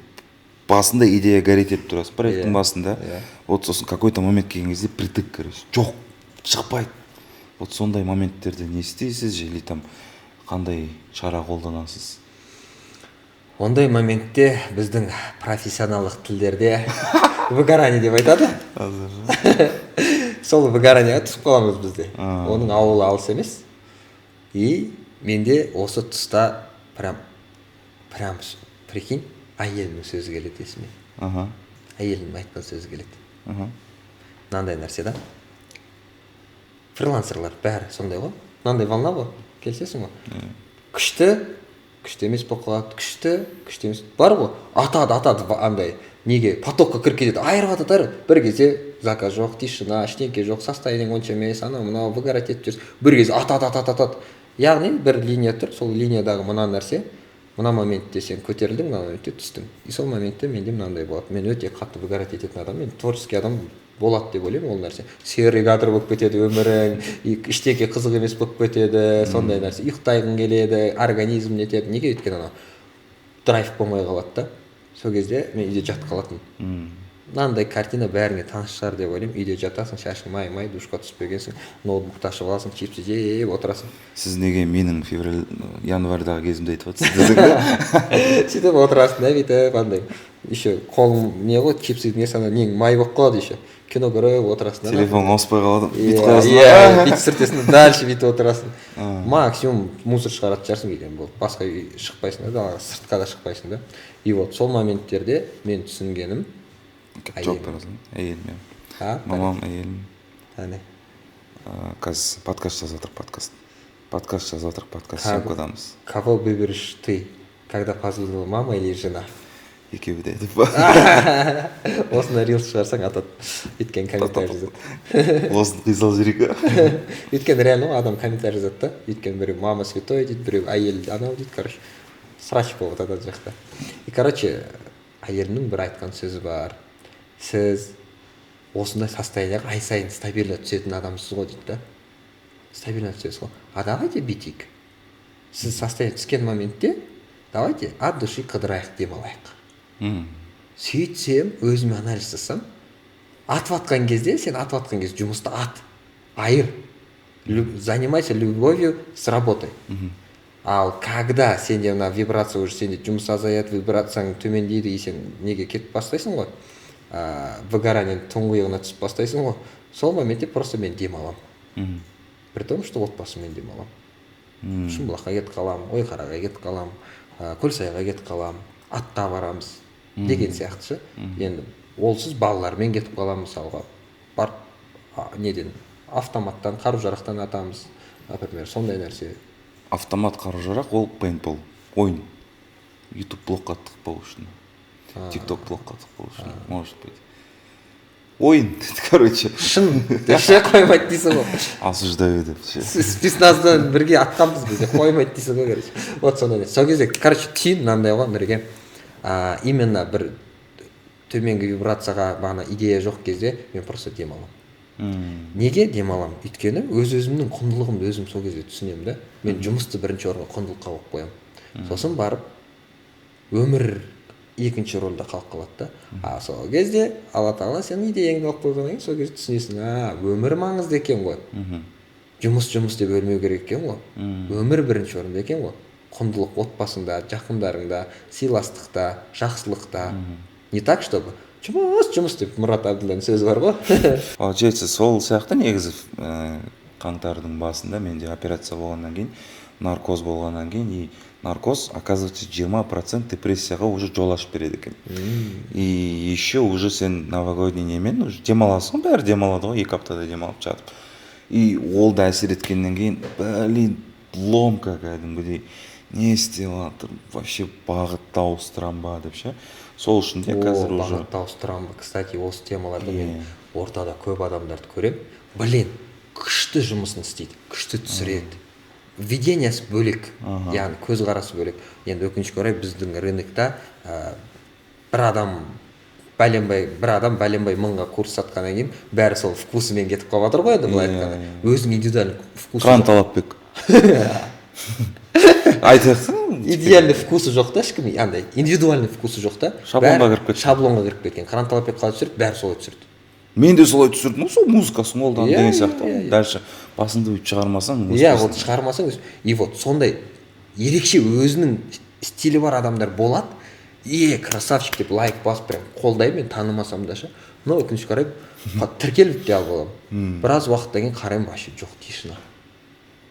басында идея горит етіп тұрасың, проекттің басында. Вот сосын какой-то момент келген кезде притык, короче, жоқ, шықпайды. Вот сондай моменттерде не істейсіз, или там қандай шара қолданасыз?
Ондай моментте біздің профессионалдық тілдерде выгорание деп айтады. Сол выгораниеға түсіп қаламыз бізде. Оның ауылы алыс емес. И менде осы тұста прям прикинь, әйелімнің сөзі келеді есіме. Әйелімнің айтқан сөзі келеді. Мынандай нәрсе да. Фрилансерлар бәрі сондай ғой. Мынандай волна ғой. Келісесің ғой. Күшті емес болып қалады, күшті емес. Бар ғой, атады, андай, неге, потокқа кіріп кетеді, айырып атады, бір кезде заказ жоқ, тишина, ештеңке жоқ, состояние онша емес, анау, мынау, выгорать етіп жүрсің, бір кезде атады. Яғни бір линия тұр, сол линиядағы мына нәрсе, мына моментте сен көтерілдің, мына моментте түстің. И сол моментте менде мынандай болады. Мен өте қатты выгорать ететін адам, мен творческий адам болады деп ойлаймын ол нәрсе. Серегатор болып кетеді өмірің, іштеке қызық емес болып кетеді, сондай нәрсе. Ұйықтайғың келеді, организм нетеді. Неге өйткені ана драйв болмай қалады да. Сол кезде мен үйде жатып қалатынмын. Мынандай картина бәріңе таныс шығар деп ойлаймын. Үйде жатасың, шашың май, душқа түспегенсің, ноутбукты ашып аласың, чипсы жеп отырасың.
Сіз неге менің январдағы кезімде айтып отырсыз?
Сөйтіп отырасың да, бүйтіп андай. Еще қолың не ғой, чипсыдың несі ана нең май болып қалады еще. Кино көріп отырасың да.
Телефон ауыспай қалады.
Бүйтіп қоясың. Бүйтіп сүртесің, дальше бүйтіп отырасың. Максимум мусор шығаратын шығарсың деген болды. Басқа шықпайсың да, сыртқа да шықпайсың да. И вот сол моменттерде мен түсінгенім
әйелім. Мамам, әйелім.
Әне.
Қазір подкаст жазып жатыр, подкаст съемкадамыз.
Кого выберешь ты, когда позвонила мама или жена?
Екеуі де айтып ба.
Осында рилс шығарсаң атады. Өйткені комментарий жазады.
Осын қисал жүрек.
Өйткені реально адам комментарий жазады да. Өйткені біреу мама святой дейді, біреу әйел анау дейді, короче. Срач болып атады жақта. И короче, әйелімнің бір айтқан сөзі бар. Сіз осындай состояниеға ай сайын стабильно түсетін адамсыз ғой дейді да. Стабильно түсесіз ғой. А давайте бүйтейік. Сіз состояние түскен моментте давайте от души қыдырайық, демалайық. Сөйтсем, өзіме анализ жасасам, атып атқан кезде, сен атып атқан кезде жұмыста айыр. Занимайся любовью с работой. Ал когда сенде мына вибрация уже сенде жұмыс азаяды, вибрацияң төмендейді, и сен неге кетіп бастайсың ғой, выгораниенің тұңғиығына түсіп бастайсың ғой, сол моментте просто мен демаламын. При том, что отбасыммен демаламын. Шымбұлаққа кетіп қаламын, Ойқараға кетіп қаламын, Көлсайға кетіп қаламын, атта барамыз деген сияқты ше. Енді олсыз балалармен кетіп қаламын мысалға. Барып неден автоматтан, қару-жарақтан атамыз, например, сондай нәрсе.
Автомат қару-жарақ ол пейнтбол, ойын. YouTube блокқа тық болу үшін. TikTok блокқа тық болу үшін. Может быть. Ойын, короче.
Шын, вообще қоймайды дейсің ғой.
Осуждаю деп ше.
Спецназдан бірге атқанбыз бізде, қоймайды дейсің ғой, короче. Вот сондай. Сол кезде, короче, түйін мынандай ғой, Нұреке. Именно бір төменгі вибрацияға бағана идея жоқ кезде мен просто демаламын. Неге демаламын? Өйткені өз-өзімнің құндылығымды өзім сол кезде түсінемін да. Мен жұмысты бірінші орынға құндылыққа қойып қоямын. Сосын барып өмір екінші рөлде қалып қалады да. Сол кезде Алла тағала сенің идеяңды алып қойғаннан кейін сол кезде түсінесің, өмір маңызды екен ғой. Жұмыс деп өлмеу керек екен ғой. Өмір бірінші орында екен ғой. Құндылық отбасыңда, жақындарыңда, сыйластықта, жақсылықта. Не так, чтобы жұмыс деп Мұрат Әбділданың сөзі бар ғой.
Жетсі сол сияқты негізі қаңтардың басында менде операция болғаннан кейін, наркоз болғаннан кейін, и наркоз, оказывается, 20% депрессияға уже жол ашып береді екен. И еще уже сен новогодний немен уже демаласың, бәрі демалады ғой, 2 аптада демалып жатып. И ол да әсер еткеннен кейін, блин, ломка кәдімгідей, не істеп жатыр, вообще бағытты ауыстырам ба деп ше. Сол үшін де қазір уже
бағытты ауыстырам ба. Кстати, осы темаларды мен ортада көп адамдарды көремін. Блин, күшті жұмысын істейді, күшті түсіреді. Видениесі бөлек, яғни көзқарасы бөлек. Енді өкінішке орай біздің рынокта бір адам бәленбай мыңға курс сатқаннан кейін бәрі сол вкусымен кетіп қалып жатыр ғой енді былай айтқанда. Өзінің индивидуальный вкусы.
Қыран Талапбек. Айтайық,
идеальный вкусы жоқ та, ешкім андай индивидуальный вкусы жоқ та. Шаблонға кіріп кеткен. Қыран Талапбек қалай түсірді, бәрі солай түсірді.
Мен де солай түсірдім, сол музыкасы молдан деген сияқты. Дальше басыңды өйтіп шығармасаң,
вот шығармасаң, и вот сондай ерекше өзінің стилі бар адамдар болады. Красавчик деп лайк басып прям қолдаймын, мен танымасам да ше. Но өкінішке орай тіркеліп те алып аламын. Біраз уақыттан кейін қараймын, вообще жоқ, тишина.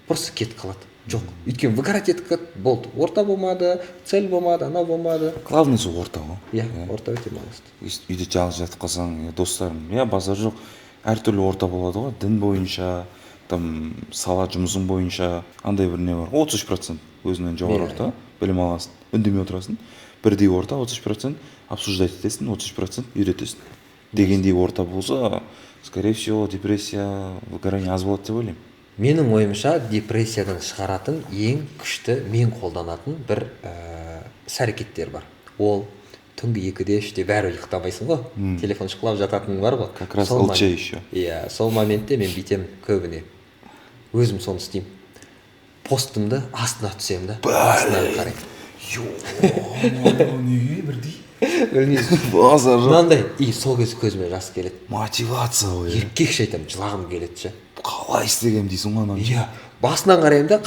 Просто кетіп қалады. Жоқ. Өйткені выгорать етіп кетті, болды. Орта болмады, цель болмады, анау болмады.
Главный сол орта ғой.
Орта өте маңызды.
Үйде жалғыз жатып қалсаң, достарым, базар жоқ. Әртүрлі орта болады ғой, дін бойынша, сала жұмысың бойынша, андай бір не бар. 30% өзінен жоғары орта, білім аласың, үндемей отырасың. Бірдей орта 30%, обсуждать етесің, 30% үйретесің. Дегендей орта болса, скорее всего, депрессия, выгорание аз болады деп ойлаймын.
Менің ойымша депрессиядан шығаратын ең күшті мен қолданатын бір іс-әрекеттер бар. Ол түнгі 2-де 3-де бәрі ұйықтамайсың ғой, телефон шықлап жататын бар ғой.
Как раз ЛЧ еще.
Сол моментте мен бүйтемін көбіне. Өзім соны істеймін. Постымды астына түсемін да, астынан қараймын.
Неге бірдей?
Білмейсің.
Базар жоқ.
Мынандай, сол кез көзіме жас келеді.
Мотивация ғой.
Еркекше айтамын, жылағым келеді ше.
Қалай істегем дейсің ғана.
Басынан қараймын да,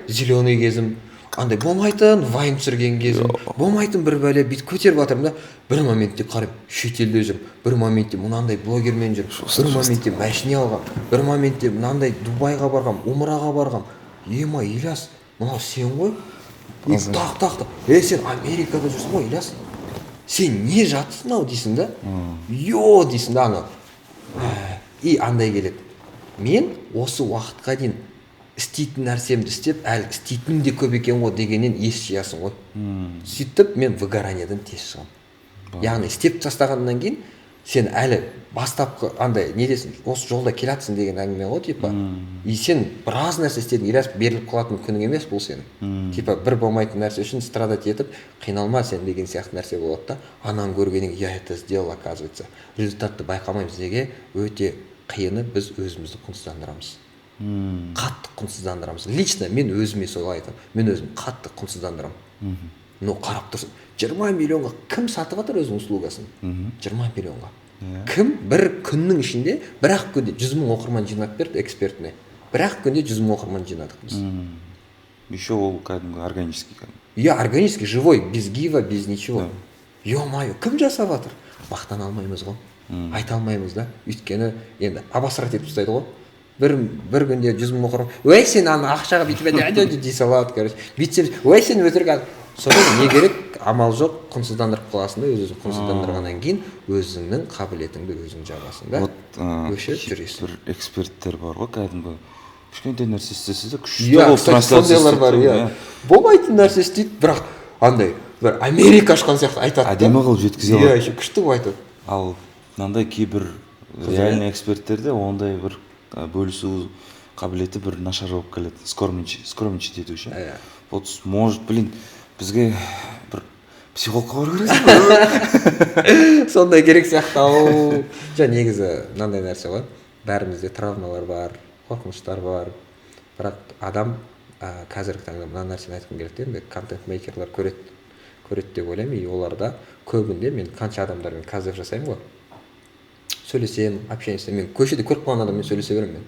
зеленый кезім, андай болмайтын, вайн түсірген кезім, болмайтын бір бәле бүйтіп көтеріп жатырмын да, бір моментте қараймын, шетелде жүрмін, бір моментте мынандай блогермен жүрмін, бір моментте машина алғам, бір моментте мынандай Дубайға барғам, Умраға барғам. Ильяс, мынау сен ғой? Тақ. Сен Америкада жүрсің ғой, Ильяс? Сен не жатсың ау дейсің да? Дейсің да ана. И андай келеді. Мен осы уақытқа дейін істейтін нәрсемді істеп, әлі істейтін де көп екен ғой дегеннен ес жиясың ғой. Сөйтіп мен выгоранияден тез шығамын. Яғни істеп тастағаннан кейін сен әлі бастапқы андай не десің, осы жолда келатсың деген әңгіме ғой, типа. И сен біраз нәрсе істедің, Ильяс, беріліп қалатын күнің емес бұл сенің. Типа бір болмайтын нәрсе үшін страдать етіп, қиналма сен деген сияқты нәрсе болады да. Ананы көргеннен я это сделал, оказывается. Результатты байқамаймыз неге? Өте қиыны біз өзімізді құнсыздандырамыз. Қатты құнсыздандырамыз. Лично мен өзіме солай айтамын. Мен өзім қатты құнсыздандырамын. Но қарап тұрсың, 20 миллионға кім сатып жатыр өзінің услугасын? 20 миллионға. Кім бір күннің ішінде бір-ақ күнде 100 мың оқырман жинап берді экспертіне. Бір-ақ күнде 100 мың оқырман жинадық біз.
Еще ол кәдімгі органический.
Органический, живой, без гива, без ничего. Ё-моё, кім жасап жатыр? мақтана алмаймыз ғой, айта алмаймыз да, өйткені енді обосрать етіп тастайды ғой. бір күнде 100 мың оқырман, ой сен ана ақшаға бүйтіп дей салады, короче, бүйтсем, ой сен өтірік. Содан не керек, амал жоқ, құнсыздандырып қаласың да, өзін құнсыздандырғаннан кейін өзіңнің қабілетіңді өзің жабасың да, өшіріп жүресің.
Бір эксперттер бар ғой, кәдімгі кішкентай нәрсе істесе де күшті
болып
трансляция
сондайлар бар, иә. Болмайтын нәрсе істейді, бірақ андай бір Америка ашқан сияқты айтады.
Әдемі қылып жеткізе алады.
Иә, күшті болып айтады.
Ал мынандай кейбір реальный эксперттерде ондай бір бөлісу қабілеті бір нашар болып келеді. Скромничать ету ше. Вот может, блин, бізге бір психологқа бару керек.
Сондай керек сияқты ау. Негізі мынандай нәрсе ғой. Бәрімізде травмалар бар, қорқыныштар бар. Бірақ адам қазіргі таңда мына нәрсені айтқым келеді. Енді контент-мейкерлер көреді деп ойлаймын. И оларда көбінде мен қанша адамдармен каздев жасаймын ғой. Сөйлесем, общаемын, мен көшеде көріп қалған адаммен сөйлесе беремін мен.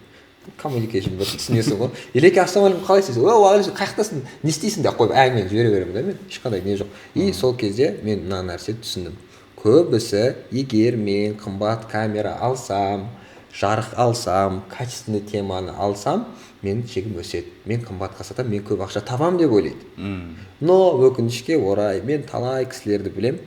Коммуникейшн бір түсінесің ғой. Елеке ассалаумағалейкум, қалайсыз? Уағалейкум, қаяқтасың? Не істейсің деп қойып әңгімені жібере беремін да мен. Ешқандай не жоқ. И сол кезде мен мына нәрсені түсіндім. Көбісі, егер мен қымбат камера алсам, жарық алсам, качественный теманы алсам, мен чегім өседі. Мен қымбатқа сатам, мен көп ақша табам деп ойлайды. Но өкінішке орай мен талай кісілерді білем,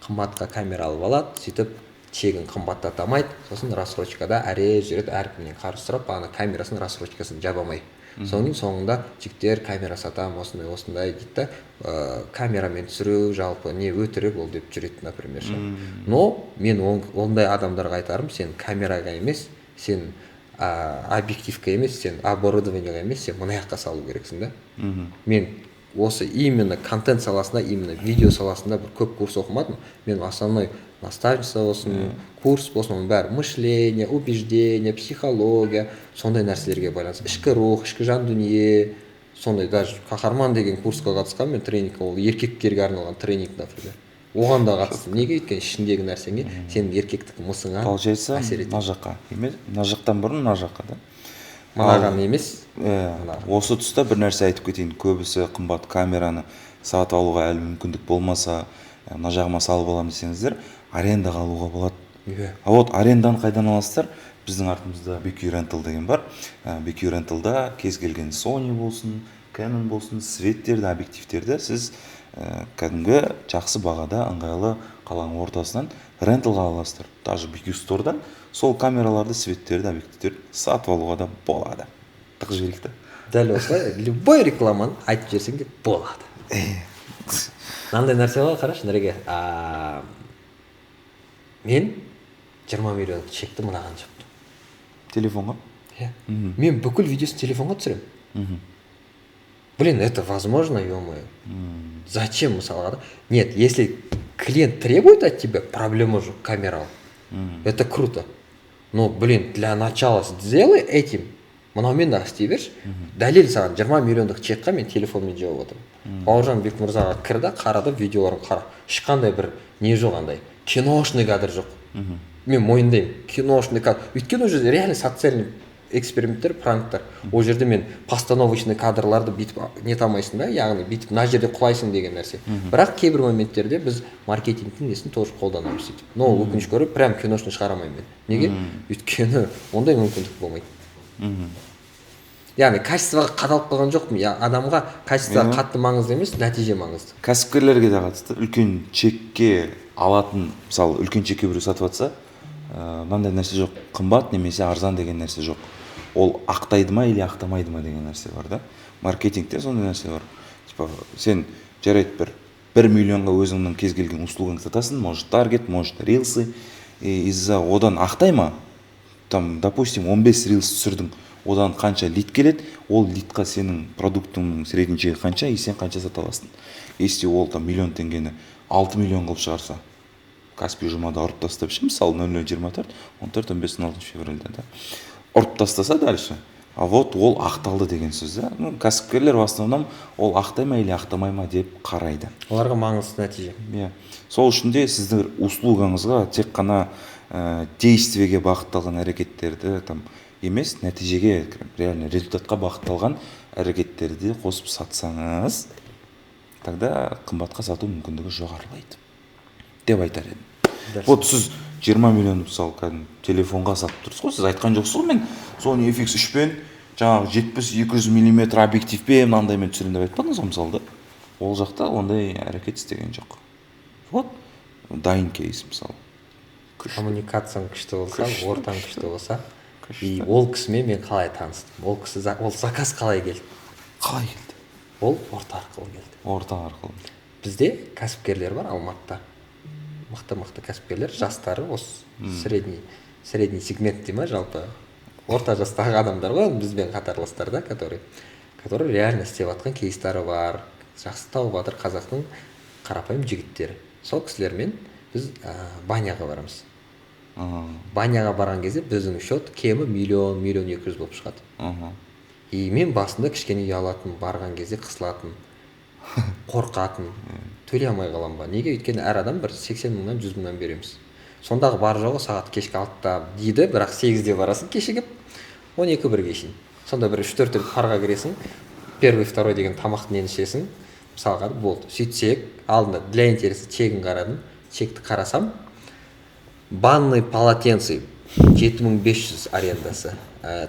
қымбатқа камера алып алады, сөйтіп чегін қымбаттатамайды, сосын рассрочкада әре жүреді, әркімнен қарыз сұрап, ана камерасының рассрочкасын жабамай. Соның соңында жігіттер камера сатам, осындай дейді да, камерамен түсіру жалпы не өтірік ол деп жүреді, например. Но мен ондай адамдарға айтарым, сен камераға емес, сен объективқа емес, сен оборудованиеға емес, сен мына жаққа салу керексің да. Мен осы именно контент саласында, именно видео саласында бір көп курс оқымадым. Мен основной наставница болсын, курс болсын, оның бәрі мышление, убеждение, психология, сондай нәрселерге байланысты. Ішкі рух, ішкі жан дүние, сондай даже қаһарман деген курсқа қатысқан мен тренингқа, ол еркектерге арналған тренинг, например. Оған да қатыстым. Неге? Өйткені ішіндегі нәрсеңе сенің еркектік мысыңа әсер етеді.
Мына жаққа емес, мына жақтан бұрын мына жаққа да.
Мынаған емес.
Осы тұста бір нәрсе айтып кетейін. Көбісі қымбат камераны сатып алуға әлі мүмкіндік болмаса, мына жағыма салып аламын десеңіздер, арендаға алуға болады. А вот аренданы қайдан аласыздар? Біздің артымызда BQ Rental деген бар. BQ Rentalда кез келген Sony болсын, Canon болсын, светтерді, объективтерді сіз кәдімгі жақсы бағада, ыңғайлы қаланың ортасынан ренталға аласыздар. Даже BQ Store'дан сол камераларды, светтерді, объективтерді сатып алуға да болады. Тық жіберейік та.
Дәл осылай, любой рекламаны айтып жерсең де болады. Мынандай нәрсе ғой, қарашы, Нұреке. Мен 20 миллион чекті мынаған жаптым.
Телефонға?
Мен бүкіл видеосын телефонға түсірем. Блин, это возможно, ё-моё. Зачем мысалға да? Нет, если клиент требует от тебя, проблема же камера. Это круто. Но, блин, для начала сделай этим. Мынаумен да істей берші. Дәлел саған 20 миллиондық чекқа мен телефонмен жауып отырмын. Бауыржан Бекмырзаға кірді, қарады, видеоларын қара. Ешқандай бір не жоқ андай. Киношный кадр жоқ. Мен мойындаймын. Киношный кадр. Өйткені уже реально социальный эксперименттер, пранктар. Ол жерде мен постановочный кадрларды бүйтіп не тамайсың да, яғни бүйтіп мына жерде құлайсың деген нәрсе. Бірақ кейбір моменттерде біз маркетингтің несін тоже қолданамыз сөйтіп. Но өкінішке орай прям киношный шығарамаймын мен. Неге? Өйткені ондай мүмкіндік болмайды. Яғни качествоға қадалып қалған жоқпын. Адамға качество қатты маңызды емес, нәтиже маңызды.
Кәсіпкерлерге де қатысты. Үлкен чекке алатын, мысалы, үлкен чекке біреу сатып жатса, мынандай нәрсе жоқ. Қымбат немесе арзан деген нәрсе жоқ. Ол ақтайды ма или ақтамайды ма деген нәрсе бар да. Маркетингте сондай нәрсе бар. Типа, сен жарайды бір миллионға өзіңнің кез келген услугаңды сатасың, может таргет, может рилсы. Из-за одан ақтай ма? Там, допустим, 15 рилс түсірдің. Одан қанша лид келеді, ол лидқа сенің продуктыңның средний чегі қанша, и сен қанша сата аласың. Если ол там миллион теңгені 6 миллион қылып шығарса, Каспий жұмада ұрып тастап ше, мысалы 0024, 14-15-16 февральда да. Ұрып тастаса дальше. А вот ол ақталды деген сөз да. Кәсіпкерлер в основном ол ақтай ма или ақтамай ма деп қарайды.
Оларға маңызды нәтиже.
Сол үшін де сіздің услугаңызға тек қана действиеге бағытталған әрекеттерді там емес, нәтижеге, реально результатқа бағытталған әрекеттерді қосып сатсаңыз, тогда қымбатқа сату мүмкіндігі жоғарылайды деп айтар едім. вот сіз 20 миллион мысалы кәдімгі телефонға сатып тұрсыз ғой, сіз айтқан жоқсыз ғой, мен Sony FX3 пен жаңағы 70-200 мм объективпен мынандаймен түсіремін деп айтпадыңыз ғой мысалы да. Ол жақта ондай әрекет істеген жоқ. Вот дайын кейс мысалы.
Коммуникацияң күшті болса, ортаң күшті болса, и ол кісімен мен қалай таныстым, ол заказ қалай келді?
Қалай келді?
Ол орта арқылы келді.
Орта арқылы.
Бізде кәсіпкерлер бар Алматыда. Мықты кәсіпкерлер, жастары осы средний сегмент дей ма, жалпы орта жастағы адамдар ғой, бізбен қатарластар да, которые реально істеп жатқан кейстары бар, жақсы тауып жатыр қазақтың қарапайым жігіттері. Сол кісілермен біз баняға барамыз. Баняға барған кезде біздің счет кемі миллион 200 болып шығады. И мен басында кішкене ұялатын, барған кезде қысылатын, қорқатын, төлей алмай қалам ба. Неге? Өйткені әр адам бір 80 мыңнан 100 мыңнан береміз. Сондағы бар жоғы сағат кешкі 6-та дейді, бірақ 8-де барасың кешігіп, 12-1-ге шейін. Сонда бір 3-4 рет парға кіресің, первый, второй деген тамақты нені ішесің, мысалға болды. Сөйтсек, алдында для интереса чегін қарадым, чекті қарасам, банный полотенце 7500 арендасы,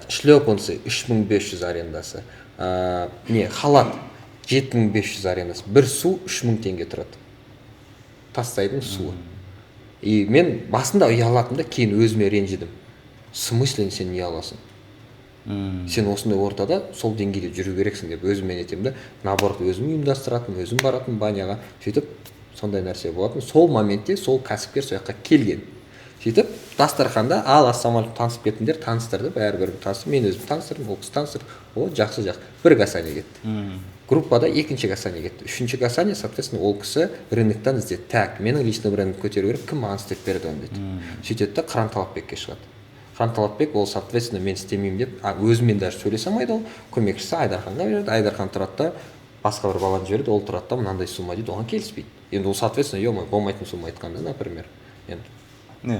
шлепанцы 3500 арендасы, халат 7500 арендасы, бір су 3000 теңге тұрады. Тастайдың суы. И мен басында ұялатым да, кейін өзіме ренжідім. Смыслен сен не аласың? Сен осындай ортада сол деңгейде жүру керексің деп өзімен етем да, наоборот өзім ұйымдастыратын, өзім баратын баняға. Сөйтіп сондай нәрсе болатын. Сол моментте сол кәсіпкер сол жаққа келген. Сөйтіп дастарханда ассалаумағалейкум, танысып кеттіңдер, таныстырды, бәрі-бір танысып, мен өзім таныстырдым, ол кісі таныстырдым. О, жақсы. Бір касание кетті. Группада екінші касание кетті. Үшінші касание, соответственно, ол кісі рыноктан іздеді. Так, менің личный брендімді көтеру керек, кім маған істеп береді оны дейді. Сөйтеді да Қыран Талапбекке шығады. Қыран Талапбек ол, соответственно, мен істемеймін деп, өзімен даже сөйлесе алмайды ол. Көмекшісі Айдарханға береді. Айдархан тұрады да басқа бір баланы жібереді, ол тұрады да мынандай сумма дейді, оған келіспейді. Енді ол, соответственно, болмайтын сумма айтқанда, например. Енді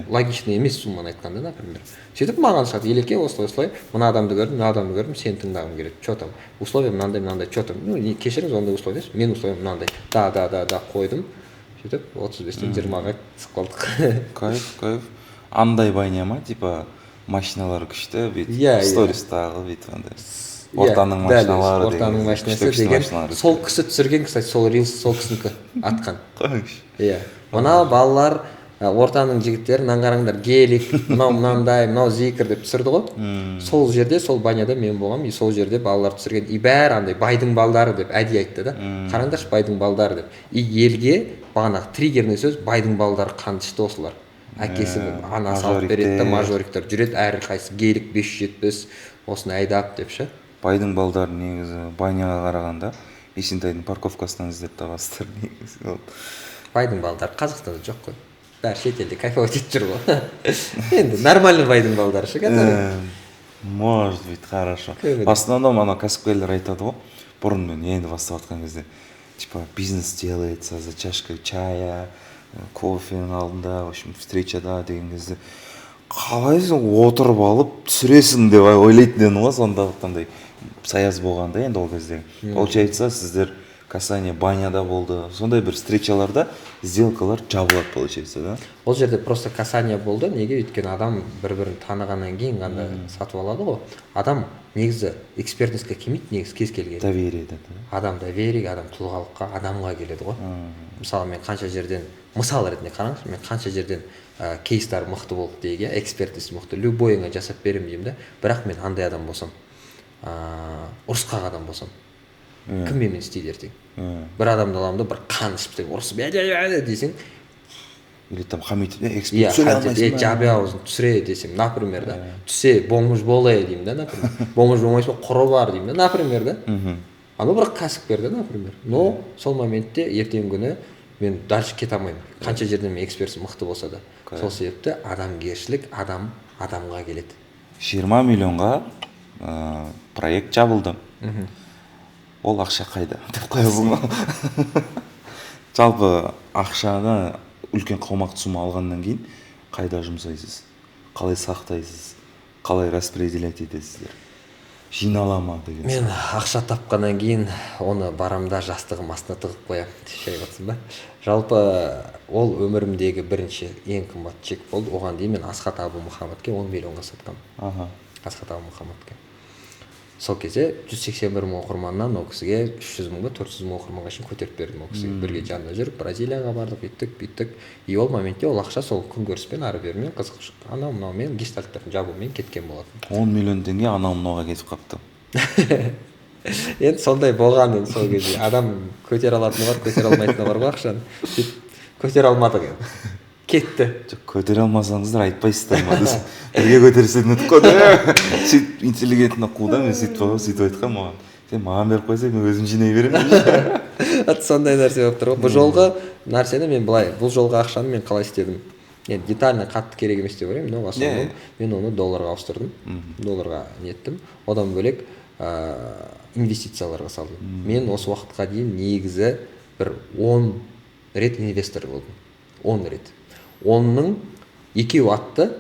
логичный емес сумманы айтқанда, например. Сөйтіп маған шығады, Елеке, осылай, мына адамды көрдім, сені тыңдағым келеді. Че там? Условия мынандай, че там? Кешіріңіз, ондай условия, мен условия мынандай. Да, қойдым. Сөйтіп 35-тен 20-ға түсіп қалдық.
Кайф. Андай байня ма, типа машиналар күшті, бүйтіп стористағы бүйтіп андай. Ортаның машиналары деген.
Ортаның машинасы деген. Сол кісі түсірген, кстати, сол рилс сол кісінікі атқан. Иә. Мына балалар, ортаның жігіттері, мынаны қараңдар, гелик, мынандай, мынау зикір деп түсірді ғой. Сол жерде, сол баняда мен болғам, и сол жерде балалар түсірген. И бәрі андай байдың балдары деп әдейі айтты да. Қараңдаршы, байдың балдары деп. И елге бағанағы триггерный сөз байдың балдары қанды ішті осылар. Әкесі анасы алып береді да, мажориктер жүреді, әрқайсысы гелик 570, осыны айдап деп ше.
Байдың балдары негізі баняға қарағанда Есентайдың парковкасынан іздеп табасыздар негізі.
Байдың балдары Қазақстанда жоқ қой. Бәрі шетелде кайфовать етіп жүр ғой. Енді нормальный байдың балдары ше, который.
Может быть, хорошо. В основном ана кәсіпкерлер айтады ғой. Бұрын мен енді бастап жатқан кезде, типа бизнес делается за чашкой чая, кофенің алдында, в общем, встречада деген кезде қалай сен отырып алып түсіресің деп ойлайтын едім ғой, сонда қандай саяз болғанда енді ол кезде. Получается, сіздер касание баняда болды, сондай бір встречаларда сделкалар жабылады, получается, да?
Ол жерде просто касание болды, неге? Өйткені адам бір-бірін танығаннан кейін ғана сатып алады ғой. Адам негізі экспертностьқа келмейді, негізі кез келген.
Доверие.
Адам доверие, адам тұлғалыққа, адамға келеді ғой. Мысалы мен қанша жерден, мысал ретінде қараңыз, мен қанша жерден кейстар мықты болды дейге, экспертность мықты, любойыңа жасап берем деймін да, бірақ мен андай адам болсам, ұрысқақ адам болсам, кім менен істейді ертең? Бір адамды аламын да, бір қан ішіп ұрысып десең,
или там хамит,
жабы аузын түсіре десем, например, да, түсе бомж болай деймін да, например, бомж болмайсың, құры бар деймін да, например, да. Ано бірақ кәсіпкер да, например. Но сол моментте ертең күні мен дальше кете алмаймын. Қанша жерден мен экспертім мықты болса да. Сол себепті адамгершілік, адамға келеді.
20 миллионға проект жабылды. Ол ақша қайда деп қоясың ба? Жалпы ақшаны үлкен қомақты сумма алғаннан кейін қайда жұмсайсыз? Қалай сақтайсыз? Қалай распределять етесіздер? жинала ма деген.
Мен ақша тапқаннан кейін оны барамда жастығым астына тығып қоямын. Шай жатсың ба? Жалпы ол өмірімдегі бірінші ең қымбат чек болды. Оған дейін мен Асхат Абу Мұхаммадке 10 миллионға сатқанмын.
Аха.
Асхат Абу Мұхаммадке. Сол кезде 181 мың оқырманнан ол кісіге 300 мың ба 400 мың оқырманға шейін көтеріп бердім. Ол кісіге бірге жанында жүріп Бразилияға бардық, бүйттік. И ол моментте ол ақша сол күнкөріспен ары бермен қызықшылық анау мынаумен гештальттарын жабумен кеткен болатын.
10 миллион теңге анау мынауға кетіп қапты.
Енді сондай болған енді сол кезде адам көтере алатыны бар, көтере алмайтыны бар ғой ақшаны. Сөйтіп көтере алмадық енді. Кетті.
Жоқ, көтере алмасаңыздар айтпайсыздар ма десем. Бірге көтерсең нетіп қойды. Сөйтіп интеллигентно қууда мен сөйтіп айтқан маған. Сен маған беріп қойсаң мен өзім жинай беремін.
Сондай нәрсе болып тұр ғой. Бұл жолғы нәрсені мен былай, бұл жолғы ақшаны мен қалай істедім? Енді детально қатты керек емес деп ойлаймын, но в основном мен оны долларға ауыстырдым. Долларға неттім. Одан бөлек инвестицияларға салдым. Мен осы уақытқа дейін негізі бір 10 рет инвестор болдым. 10 рет. 10-ның 2-і атты,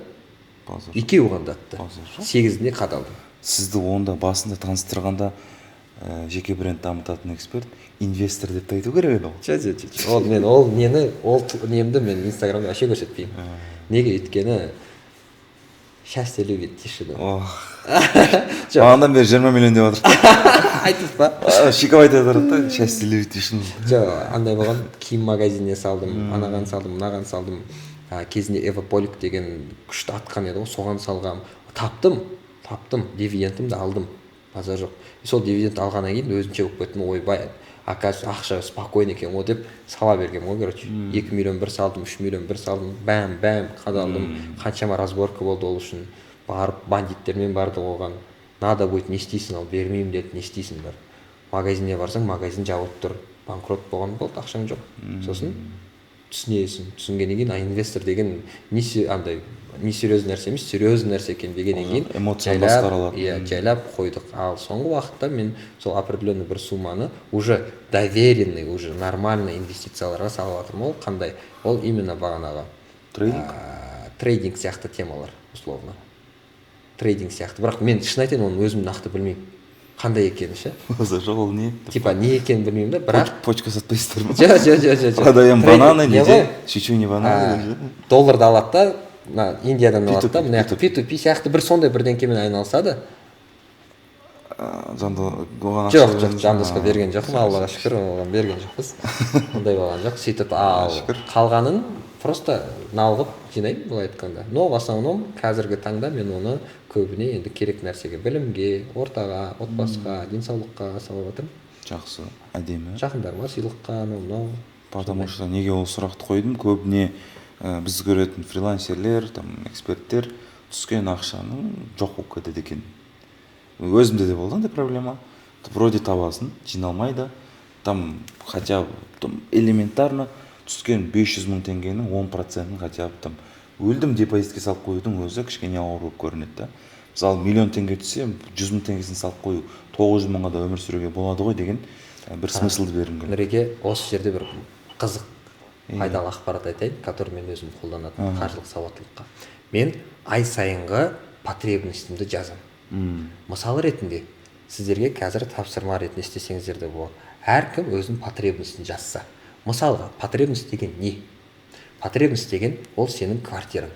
2-і қандатты. 8-іне қадалдым.
Сізді онда басында таныстырғанда жеке бренд дамытатын эксперт, инвестор деп те айту керек еді ол.
Жоқ. Ол мен ол немді мен Инстаграмда вообще көрсетпеймін. Неге? Өйткені счастье любит тишину.
Мағандан бері 20 миллион деп отыр.
Айтып па?
Шикап айтып отыр да, счастье любит тишину.
Жоқ, андай болған, киім магазиніне салдым, анаған салдым, мынаған салдым. Кезінде Эвополик деген күшті атқан еді ғой, соған салғам. Таптым, дивидендімді алдым. Базар жоқ. Сол дивиденд алғаннан кейін өзімше болып кеттім, ойбай, ақша спокойно екен ғой деп сала бергем ғой, короче. 2 миллион бір салдым, 3 миллион бір салдым, бәм, қадалдым. Қаншама разборка болды ол үшін. Барып бандиттермен бардық оған. Надо будет, не істейсің, ал бермеймін деді, не істейсің бар. Магазинге барсаң, магазин жабылып тұр. Банкрот болған болды, ақшаң жоқ. Сосын түсінгеннен кейін инвестор деген не серьезный нәрсе емес, серьезный нәрсе екен дегеннен кейін
эмоцияны басқара алады.
Жайлап қойдық. Ал соңғы уақытта мен сол определенный бір сумманы уже доверенный, уже нормальный инвестицияларға салып жатырмын. Ол қандай? Ол именно бағанағы трейдинг сияқты темалар, условно. Трейдинг сияқты. Бірақ мен шын айтайын, оны өзім нақты білмеймін. Қандай екені ше?
Жоқ, ол не?
Типа не екенін білмеймін да, бірақ
почка сатпайсыздар ма?
Жоқ.
Продаем бананы, неде? Шичуни бананы.
Долларды алады да, Индиядан алады да, мына P2P сияқты бір сондай бірдеңкемен айналысады. Жоқ, жандосқа берген жоқпын, Аллаға шүкір, оған берген жоқпыз. Ондай болған жоқ. Сөйтіп ал қалғанын просто налғып жинаймын, былай айтқанда. Но в основном қазіргі таңда мен оны көбіне енді керек нәрсеге, білімге, ортаға, отбасыға, денсаулыққа салып жатырмын.
Жақсы, әдемі.
Жақындарыма сыйлыққа, мынау.
Потому что неге ол сұрақты қойдым, көбіне біз көретін фрилансерлер, эксперттер түскен ақшаның жоқ болып кетеді екен. Өзімде де болды андай проблема. Вроде табасын, жиналмайды. Хотя элементарно түскен 500 мың теңгенің 10%-ын хотя бы өлдім депозитке салып қоюдың өзі кішкене ауыр болып көрінеді. Мысалы, миллион теңге түссе, 100 мың теңгесін салып қою 900 мыңға да өмір сүруге болады ғой деген бір смыслды бергім келеді.
Нұреке, осы жерде бір қызық пайдалы ақпарат айтайын, который мен өзім қолданатын қаржылық сауаттылыққа. Мен ай сайынғы потребностімді жазамын. Мысалы ретінде сіздерге қазір тапсырма ретінде істесеңіздер де болады. Әркім өзінің потребностін жазса. Мысалға, потребность деген не? Потребность деген ол сенің квартираң.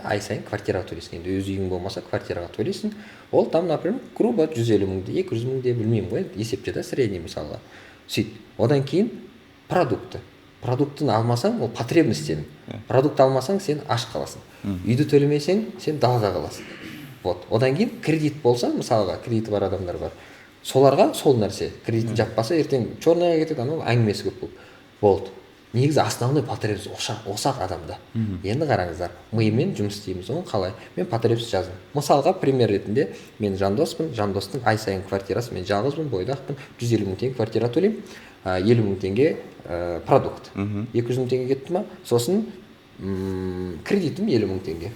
Ай сайын квартираға төлейсің. Енді өз үйің болмаса квартираға төлейсің. Ол например, грубо 150 мыңды, 200 мыңды білмеймін ғой, есепте да средний мысалға. Сөйт. Одан кейін продукты. Продуктыны алмасаң, ол потребность сенің. Продукт алмасаң, сен аш қаласың. Үйді төлемесең, сен далада қаласың. Вот. Одан кейін кредит болса, мысалға, кредиті бар адамдар бар. Соларға сол нәрсе. Кредитін жаппаса, ертең черныйға кетеді, анау әңгімесі көп болды. Негізі основной потребность осақ адамда. Енді қараңыздар, миымен жұмыс істейміз, оны қалай? Мен потребность жаздым. Мысалға, пример ретінде, мен жандоспын, жандостың ай сайын квартирасы, мен жалғызбын, бойдақпын, 150 мың теңге квартира төлеймін, 50 мың теңге продукт. 200 мың теңге кетті ма? Сосын кредитім 50 мың теңге.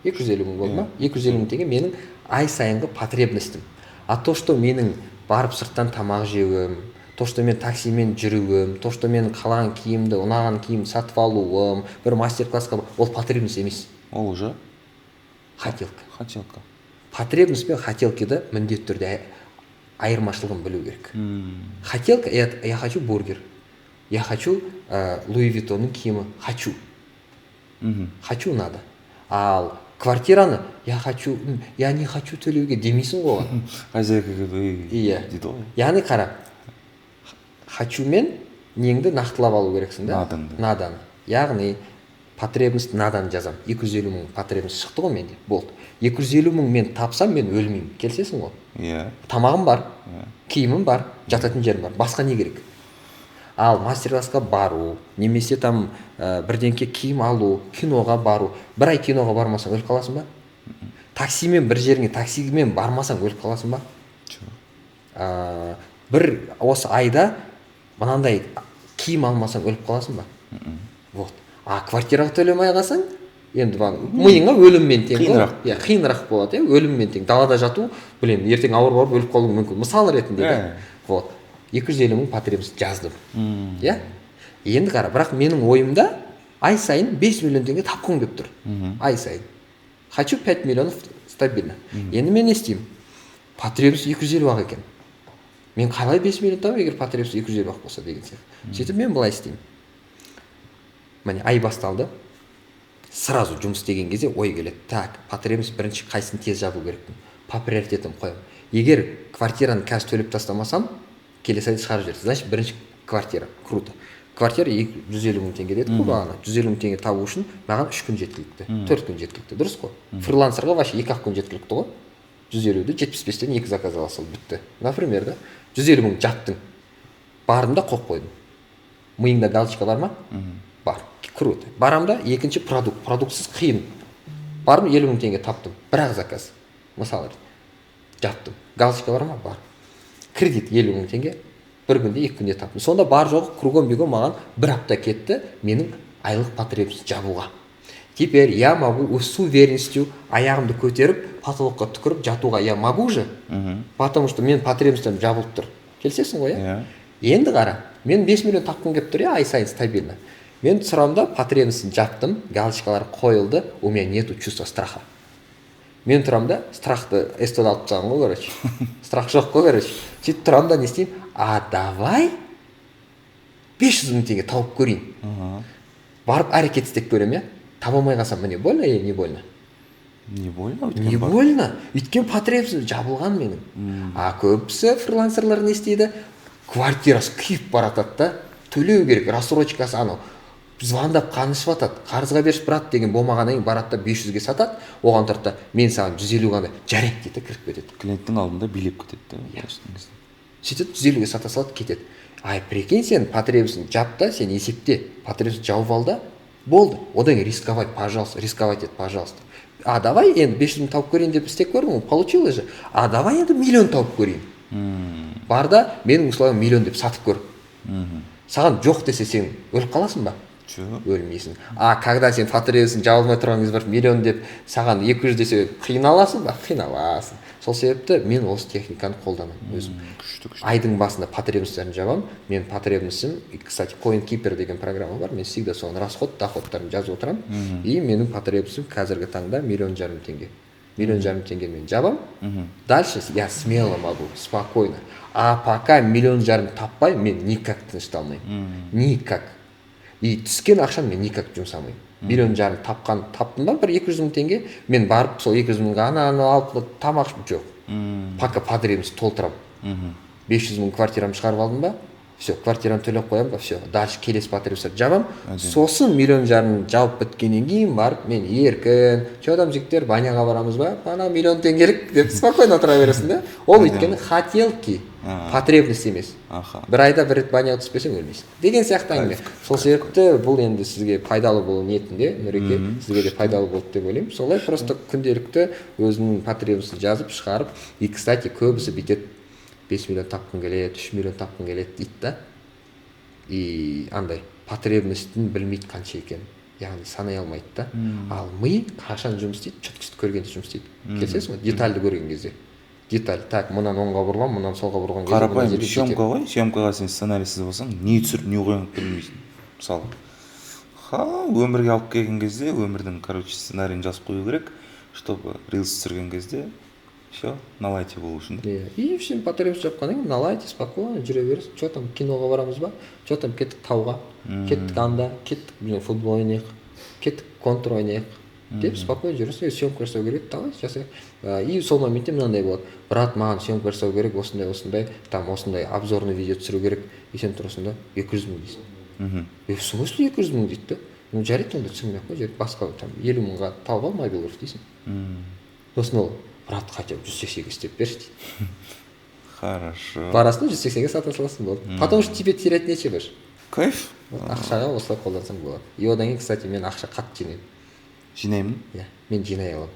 250 мың болды ма? 250 мың теңге менің ай сайынғы потребностім. А то, что менің барып сырттан тамақ жеуім, то, что мен таксимен жүруім, то, что мен қалаған киімді, ұнаған киім сатып алуым, бір мастер-классқа, ол потребность емес.
Ол уже
хотелка. потребность пен хотелкиді міндетті түрде айырмашылығын білу керек. Хотелка, я хочу бургер, я хочу Луи Виттонның киімі, хочу. Хочу надо. Ал квартираны я не хочу төлеуге демейсің ғой оған.
Хозяйкаға дейді ғой.
Яғни қара, хочу мен неңді нақтылап алу керексің да? Надан. Яғни потребность надан жазам. 250 мың потребность шықты ғой менде. Болды. 250 мың мен тапсам, мен өлмеймін. Келсесің ғой?
Иә.
Тамағым бар, киімім бар, жататын жерім бар. Басқа не керек? Ал мастер-классқа бару, немесе там бірдеңке киім алу, киноға бару. Бір ай киноға бармасаң өліп қаласың ба? Таксимен бір жеріңе таксимен бармасаң өліп қаласың ба? Бір осы айда мынандай киім алмасаң өліп қаласың ба? Вот. Квартираға төлемей қалсаң, енді миыңа өліммен тең. Қиынырақ болады, өліммен тең. Далада жату, ертең ауыр барып өліп қалуың мүмкін. Мысал ретінде. Вот. 250 мың потребность жаздым. Иә? Енді қара, бірақ менің ойымда ай сайын 5 миллион теңге тапқым келіп тұр. Ай сайын. Хочу 5 миллионов стабильно. Енді мен не істеймін? Потребность 250 ақ екен. Мен қалай 5 миллион табам, егер потребность 250 ақ болса деген сияқты. Сөйтіп мен былай істеймін. Міне ай басталды. Сразу жұмыс істеген кезде ой келеді. Так, потребность бірінші қайсын тез жабу керекпін. По приоритетім қоямын. Егер квартираны қазір төлеп тастамасам, келесі айда шығарып жіберді. Значит, бірінші квартира. Круто. Квартира 150 мың теңге дедік қой бағана. 150 мың теңге табу үшін маған 3 күн жеткілікті, 4 күн жеткілікті. Дұрыс қой? Фрилансерға вообще 2-ақ күн жеткілікті ғой. 150-ді 75-тен 2 заказ ала салып бітті. Например, да? 150 мың жаптың. Бардым да қойып қойдым. Миыңда галочка бар ма? Бар. Круто. Барамда екінші продукт. Продуктсыз қиын. Бардым 50 мың теңге таптым. Бірақ заказ. Мысалы, жаптым. Галочка бар ма? Бар. Кредит 50 мың теңге. Бір күнде, 2 күнде таптым. Сонда бар жоғы кругом бегом маған бір апта кетті менің айлық потребность жабуға. Теперь я могу с уверенностью аяғымды көтеріп, потолокқа түкіріп жатуға я могу же? Потому что мен потребностьтарым жабылып тұр. Келсесің ғой, иә? Енді қара, мен 5 миллион тапқым келіп тұр, ай сайын стабильно. Мен сұрамда потребностьін жаптым, галочкалар қойылды, у меня нету чувства страха. Мен тұрамда страхты эстон алып тастаған ғой, короче. Страх жоқ қой, короче. Сөйтіп тұрамда не істеймін? Давай 500 мың теңге тауып көрейін. Барып әрекет істеп көремін, иә? Таба алмай қалсам, мне больно или не больно?
Не больно?
Не больно. Өйткені потребность жабылған менің. Көбісі фрилансерлар не істейді? Квартирасы күйіп баратады да, төлеу керек, рассрочкасы анау. Звондап қанышып атады, қарызға беріш брат деген болмағаннан кейін барады да 500-ге сатады, оған тұрды, мен саған 150 ғана жарайды дейді, кіріп кетеді.
Клиенттің алдында билеп кетеді.
Сөйтіп 150-ге сата салады, кетеді. Прикинь, сен потребностьін жапта, сен есепте, потребность жауып ал да, болды. Одан рисковать, пожалуйста, рисковать ет, пожалуйста. Давай енді 500 мың тауып көрейін деп істеп көрдің, получилось же. Давай енді миллион тауып көрейін. Бар да, менің условиям миллион деп сатып көр. Саған жоқ десе сен өліп қаласың ба? Өлмейсің. Когда сен потребностьін жабылмай тұрған кез бар миллион деп саған 200 десе қиналасың ба? Қиналасың. Сол себепті мен осы техниканы қолданамын өзім. Айдың басында потребностьтарын жабам. Мен потребностьім, кстати, CoinKeeper деген программа бар. Мен всегда соның расход, доходтарын жазып отырам. И менің потребностьім қазіргі таңда 1,5 миллион теңге. 1,5 миллион теңге мен жабам. Дальше я смело могу, спокойно. Пока 1,5 миллион таппай, мен никак тынышталмаймын. Никак. И түскен ақшам мен никак жұмсамаймын. 1,5 миллион таптым ба, бір 200 мың теңге, мен барып сол 200 мыңға ана алып тамақ жоқ. Пока потребность толтырам. 500 мың квартирам шығарып алдым ба, все, квартираны төлеп қоям ба, все, дальше келесі потребностьтарды жабам. Сосын 1,5 миллион жауып біткеннен кейін барып, мен еркін, чодан жігіттер, баняға барамыз ба, ана 1,5 миллион теңгелік деп спокойно отыра бересің да. Ол өйткені хотелки, потребность емес. Бір айда бір рет баняға түспесең өлмейсің. Деген сияқты әңгіме. Сол себепті бұл енді сізге пайдалы болу ниетінде, Нұреке, сізге де пайдалы болды деп ойлаймын. Солай просто күнделікті өзінің потребностьін жазып шығарып, и кстати, көбісі бүйтеді 5 миллион тапқың келеді, 3 миллион тапқың келеді дейді да. И андай потребностьін білмейді қанша екен. Яғни санай алмайды да. Ал ми қашан жұмыс істейді, четкость көргенде жұмыс істейді. Келсесің ба? Детальді көрген кезде. Деталь. Так, мұнан оңға бұрылам, мұнан солға бұрылған кезде.
Қарапайым съемка ғой. Съемкаға сен сценарийсіз болсаң, не түсіріп, не қойып білмейсің. Мысалы. Өмірге алып келген кезде, өмірдің, короче, сценарийін жазып қою керек, чтобы рилс түсірген кезде Все, налайте болу үшін. Да?
Иә. И всем потребность жапқаннан кейін налайте спокойно жүре бересің. Че там киноға барамыз ба? Че там кеттік тауға? Кеттік анда, кеттік блин футбол ойнайық, кеттік контр ойнайық деп спокойно жүресің. Съемка жасау керек, давай жасайық. И сол моментте мынандай болады. Брат, маған съемка жасау керек, осындай, там осындай обзорный видео түсіру керек. И сен тұрасың да 200 мың дейсің. В смысле 200 мың дейді да? Ну жарайды онда түсірмей ақ қой, жарайды. Басқа там 50 мыңға тауып ал мобилов дейсің. Сосын ол брат, хотя бы 180-ге істеп берші дейді.
Хорошо.
Барасың 180-ге сата саласың болды. Потому что тебе терять нечего же.
Кайф.
Ақшаға осылай қолдансаң болады. И одан кейін, кстати, мен ақша қатты жинаймын.
Жинаймын?
Иә, мен жинай аламын.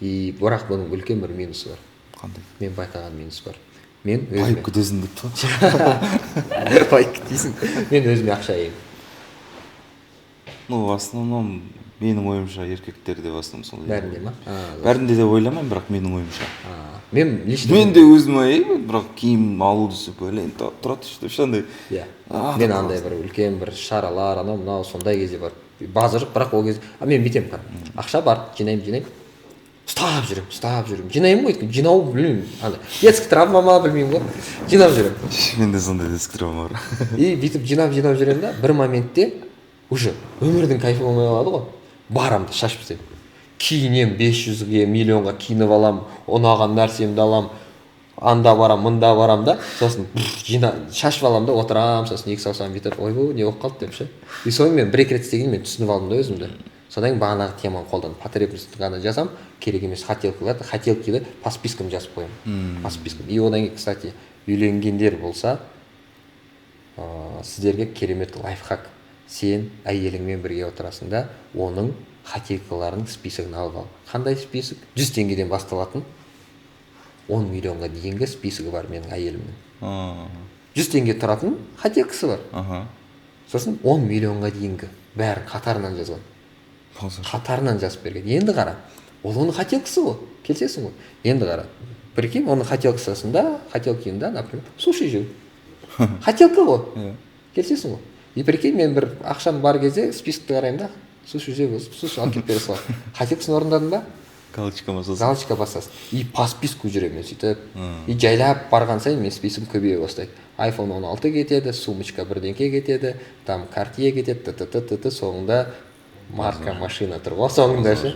И бірақ бұның үлкен бір минусы бар.
Қандай?
Мен байқаған минус бар. Мен
байып кетесің деп па?
байып кетесің. Мен өзіме ақша ем.
Ну, в основном менің ойымша еркектерде в основном сол.
Бәрінде ма?
Бәрінде де ойламаймын, бірақ менің ойымша.
Мен лично
Мен де өзім ойлаймын, бірақ киім алуды сөйтіп ойлаймын. Тұрады что андай.
Иә. Мен андай бір үлкен бір шаралар, анау мынау сондай кезде бар. Базар жоқ, бірақ ол кезде мен бүйтемін қара. Ақша бар, жинаймын. Ұстап жүремін. Жинаймын ғой, өйткені жинау білмеймін. Андай детский травма ма білмеймін ғой. Жинап жүремін.
Менде сондай детский травма бар.
И бүйтіп жинап жүремін да, бір моментте уже өмірдің кайфы болмай қалады ғой. Барамды шашып тастаймын. Киінемін 500-ге, миллионға киініп аламын, ұнаған нәрсемді аламын, анда барам, мында барам да, сосын шашып аламын да, отырамын, сосын екі саусағым бүйтіп, ойбу, не болып қалды деп ше. И соны мен бір-екі рет істегенде мен түсініп алдым да өзімді. Содан кейін бағанағы теманы қолданып, потребность ғана жазамын, керек емес хотелкиді по спискам жазып қоямын. По спискам. И одан кейін, кстати, үйленгендер болса, сіздерге керемет лайфхак. Сен әйеліңмен бірге отырасың да, оның хотелкаларының списогын алып ал. Қандай список? 100 теңгеден басталатын 10 миллионға дейінгі списогі бар менің әйелімнің. 100 теңге тұратын хотелкасы бар. Сосын 10 миллионға дейінгі бәрін қатарынан жазған. Қатарынан жазып берген. Енді қара, ол оның хотелкасы ғой, келсесің ғой. Енді қара, прикинь, оның хотелкасында, например, суши жеу. Хотелка ғой, келсесің ғой. И прикинь, мен бір ақшам бар кезде спискті қараймын да, суши жеу, суши алып кетіп бере салады. Хотелкасын орындадың ба?
Галочка басасың.
Галочка басасың. И по списку жүремін сөйтіп. И жайлап барған сайын мен спискім көбейе бастайды. iPhone 16 кетеді, сумочка бірдеңке кетеді, там Cartier кетеді, соңында марка машина тұр ғой соңында ше.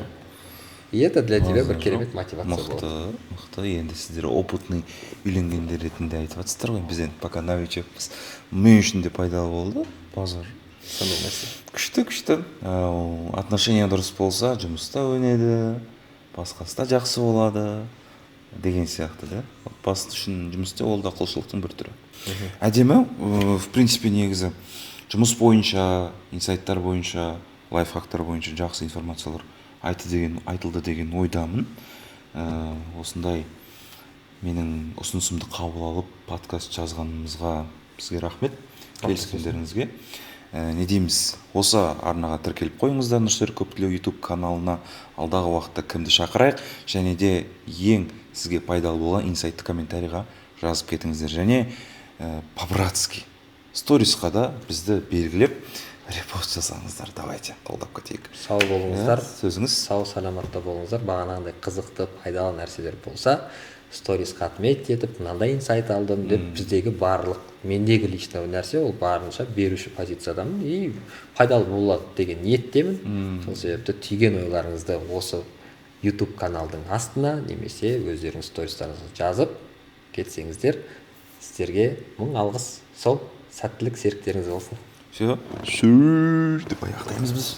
И это для тебя бір керемет мотивация болады.
Мықты. Енді сіздер опытный үйленгендер ретінде айтып жатсыздар ғой, біз енді пока новичокпыз. Мен үшін де пайдалы болды базар.
Сондай нәрсе.
Күшті. Отношения дұрыс болса, жұмыста өнеді, басқасы да жақсы болады деген сияқты да. Отбасы үшін жұмыста ол да құлшылықтың бір түрі. Әдемі, в принципе, негізі жұмыс бойынша, инсайттар бойынша, лайфхактар бойынша жақсы информациялар айтылды деген ойдамын. Осындай менің ұсынысымды қабыл алып подкаст жазғанымызға бізге рахмет, келіскендеріңізге. Не дейміз, осы арнаға тіркеліп қойыңыздар, Нұрсер Көптілеу YouTube каналына. Алдағы уақытта кімді шақырайық, және де ең сізге пайдалы болған инсайтты комментарийға жазып кетіңіздер. Және по-братски сторисқа да бізді белгілеп репост жасаңыздар. Давайте, қолдап кетейік.
Сау болыңыздар.
Сөзіңіз.
Сау саламатта болыңыздар. Бағанағындай қызықты, пайдалы нәрселер болса, сторисқа отметь етіп, мынандай инсайт алдым деп, біздегі барлық, мендегі лично нәрсе ол барынша беруші позициядамын и пайдалы болады деген ниеттемін. Сол себепті түйген ойларыңызды осы YouTube каналдың астына немесе өздеріңіз стористарыңызға жазып кетсеңіздер, сіздерге мың алғыс. Сол сәттілік серіктеріңіз болсын.
Все, деп аяқтаймыз біз.